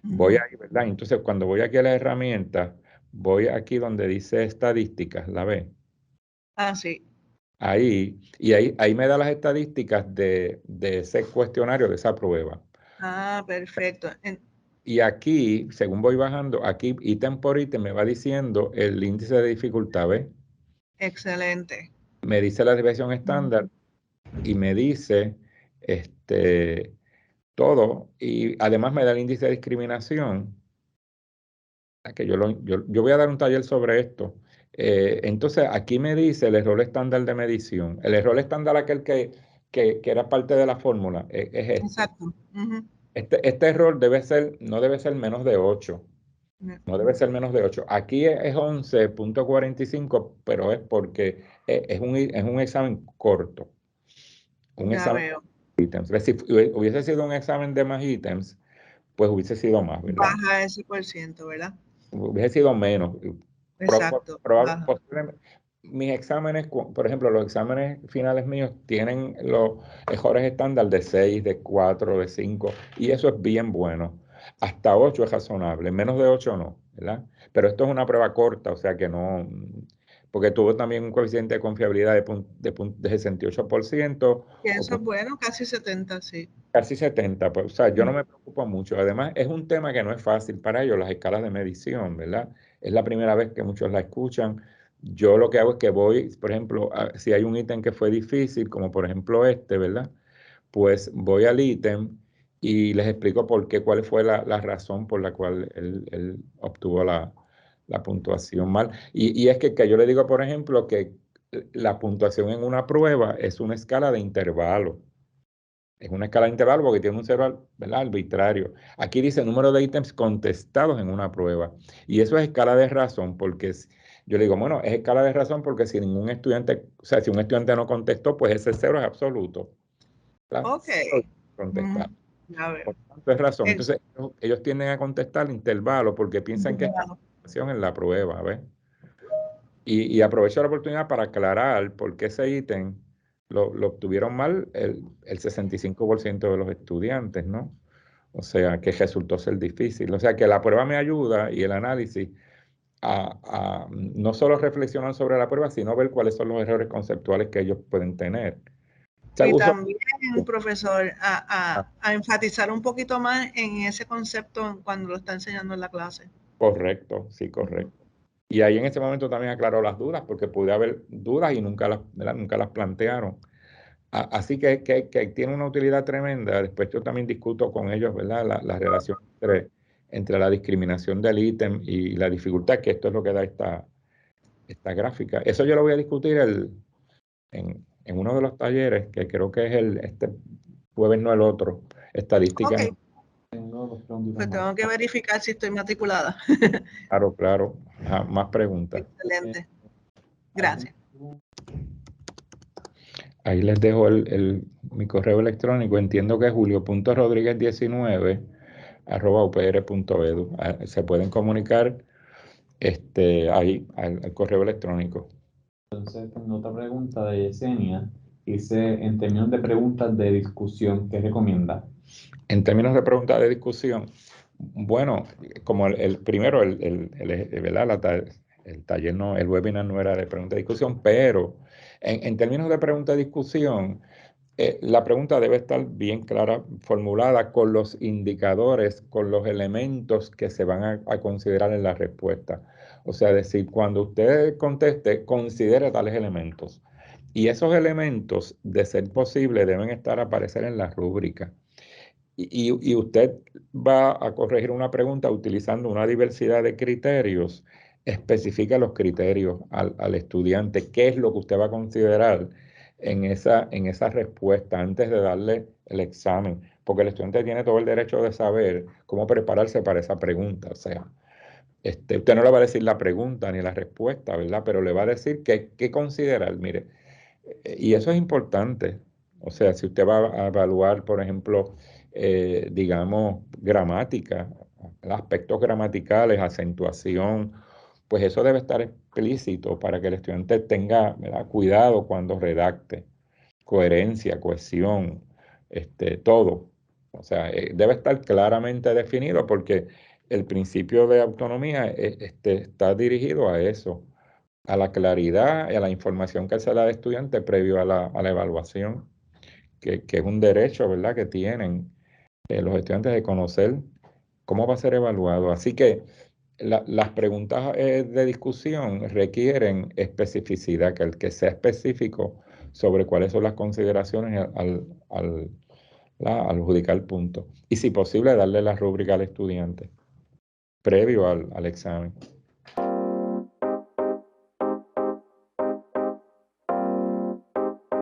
Voy ahí, ¿verdad? Entonces, cuando voy aquí a la herramienta, voy aquí donde dice estadísticas, ¿la ve? Ah, sí. Ahí me da las estadísticas de ese cuestionario, de esa prueba. Ah, perfecto. Y aquí, según voy bajando, aquí ítem por ítem me va diciendo el índice de dificultad, ¿ves? Excelente. Me dice la desviación estándar y me dice todo. Y además me da el índice de discriminación. Que yo voy a dar un taller sobre esto. Entonces, aquí me dice el error estándar de medición. El error estándar, aquel que era parte de la fórmula, es este. Exacto. Este error no debe ser menos de 8. No debe ser menos de 8. Aquí es 11.45, pero es porque es un examen corto. Un Ya examen veo. de ítems. Si hubiese sido un examen de más ítems, pues hubiese sido más, ¿verdad? Baja ese % ¿verdad? Hubiese sido menos. Exacto. Posiblemente. Mis exámenes, por ejemplo, los exámenes finales míos tienen los mejores estándares de 6, de 4, de 5, y eso es bien bueno. Hasta 8 es razonable, menos de 8 no, ¿verdad? Pero esto es una prueba corta, o sea que no, porque tuvo también un coeficiente de confiabilidad de 68%. Que eso es bueno, casi 70, sí. Casi 70, pues, o sea, yo no me preocupo mucho. Además, es un tema que no es fácil para ellos, las escalas de medición, ¿verdad? Es la primera vez que muchos la escuchan. Yo lo que hago es que voy, por ejemplo, si hay un ítem que fue difícil, como por ejemplo ¿verdad? Pues voy al ítem y les explico cuál fue la razón por la cual él obtuvo la puntuación mal. Y es que yo le digo, por ejemplo, que la puntuación en una prueba es una escala de intervalo. Es una escala de intervalo porque tiene un cero, ¿verdad?, arbitrario. Aquí dice número de ítems contestados en una prueba. Y eso es escala de razón porque yo le digo, bueno, es escala de razón porque si ningún estudiante, o sea, si un estudiante no contestó, pues ese cero es absoluto. ¿Verdad? Ok. Contestar. Ya veo. Por tanto, es razón. Entonces, ellos tienden a contestar intervalo porque piensan que es contestación en la prueba, ¿ves? Y aprovecho la oportunidad para aclarar por qué ese ítem lo obtuvieron mal el 65% de los estudiantes, ¿no? O sea, que resultó ser difícil. O sea, que la prueba me ayuda y el análisis a no solo reflexionar sobre la prueba, sino ver cuáles son los errores conceptuales que ellos pueden tener. Y también, profesor, a enfatizar un poquito más en ese concepto cuando lo está enseñando en la clase. Correcto, sí, correcto. Y ahí en ese momento también aclaró las dudas, porque pude haber dudas y nunca las plantearon. Así que tiene una utilidad tremenda. Después yo también discuto con ellos, ¿verdad?, la relación entre la discriminación del ítem y la dificultad, que esto es lo que da esta gráfica. Eso yo lo voy a discutir en uno de los talleres, que creo que es este jueves, no el otro, estadística. Ok. Tengo dos preguntas Pues más. tengo que verificar si estoy matriculada. Claro, claro. Ajá, más preguntas. Excelente. Gracias. Ahí les dejo mi correo electrónico. Entiendo que es julio.rodríguez19@upr.edu. Se pueden comunicar ahí al correo electrónico. Entonces, tengo otra pregunta de Yesenia. Dice, en términos de preguntas de discusión, ¿qué recomienda? En términos de preguntas de discusión, bueno, como el primero, ¿verdad? El taller no, el webinar no era de pregunta de discusión, pero en términos de pregunta de discusión, la pregunta debe estar bien clara, formulada con los indicadores, con los elementos que se van a considerar en la respuesta. O sea, decir, cuando usted conteste, considere tales elementos. Y esos elementos, de ser posible, deben aparecer en la rúbrica. Y usted va a corregir una pregunta utilizando una diversidad de criterios. Especifica los criterios al estudiante, qué es lo que usted va a considerar en esa respuesta antes de darle el examen, porque el estudiante tiene todo el derecho de saber cómo prepararse para esa pregunta. O sea, usted no le va a decir la pregunta ni la respuesta, ¿verdad? Pero le va a decir qué considerar. Mire, y eso es importante. O sea, si usted va a evaluar, por ejemplo, digamos, gramática, aspectos gramaticales, acentuación, pues eso debe estar explícito para que el estudiante tenga, ¿verdad?, cuidado cuando redacte, coherencia, cohesión, todo. O sea, debe estar claramente definido porque el principio de autonomía está dirigido a eso, a la claridad y a la información que se le da al estudiante previo a la evaluación, que es un derecho, ¿verdad?, que tienen los estudiantes de conocer cómo va a ser evaluado. Así que las preguntas de discusión requieren especificidad, que el que sea específico sobre cuáles son las consideraciones al adjudicar el punto. Y si posible, darle la rúbrica al estudiante previo al examen.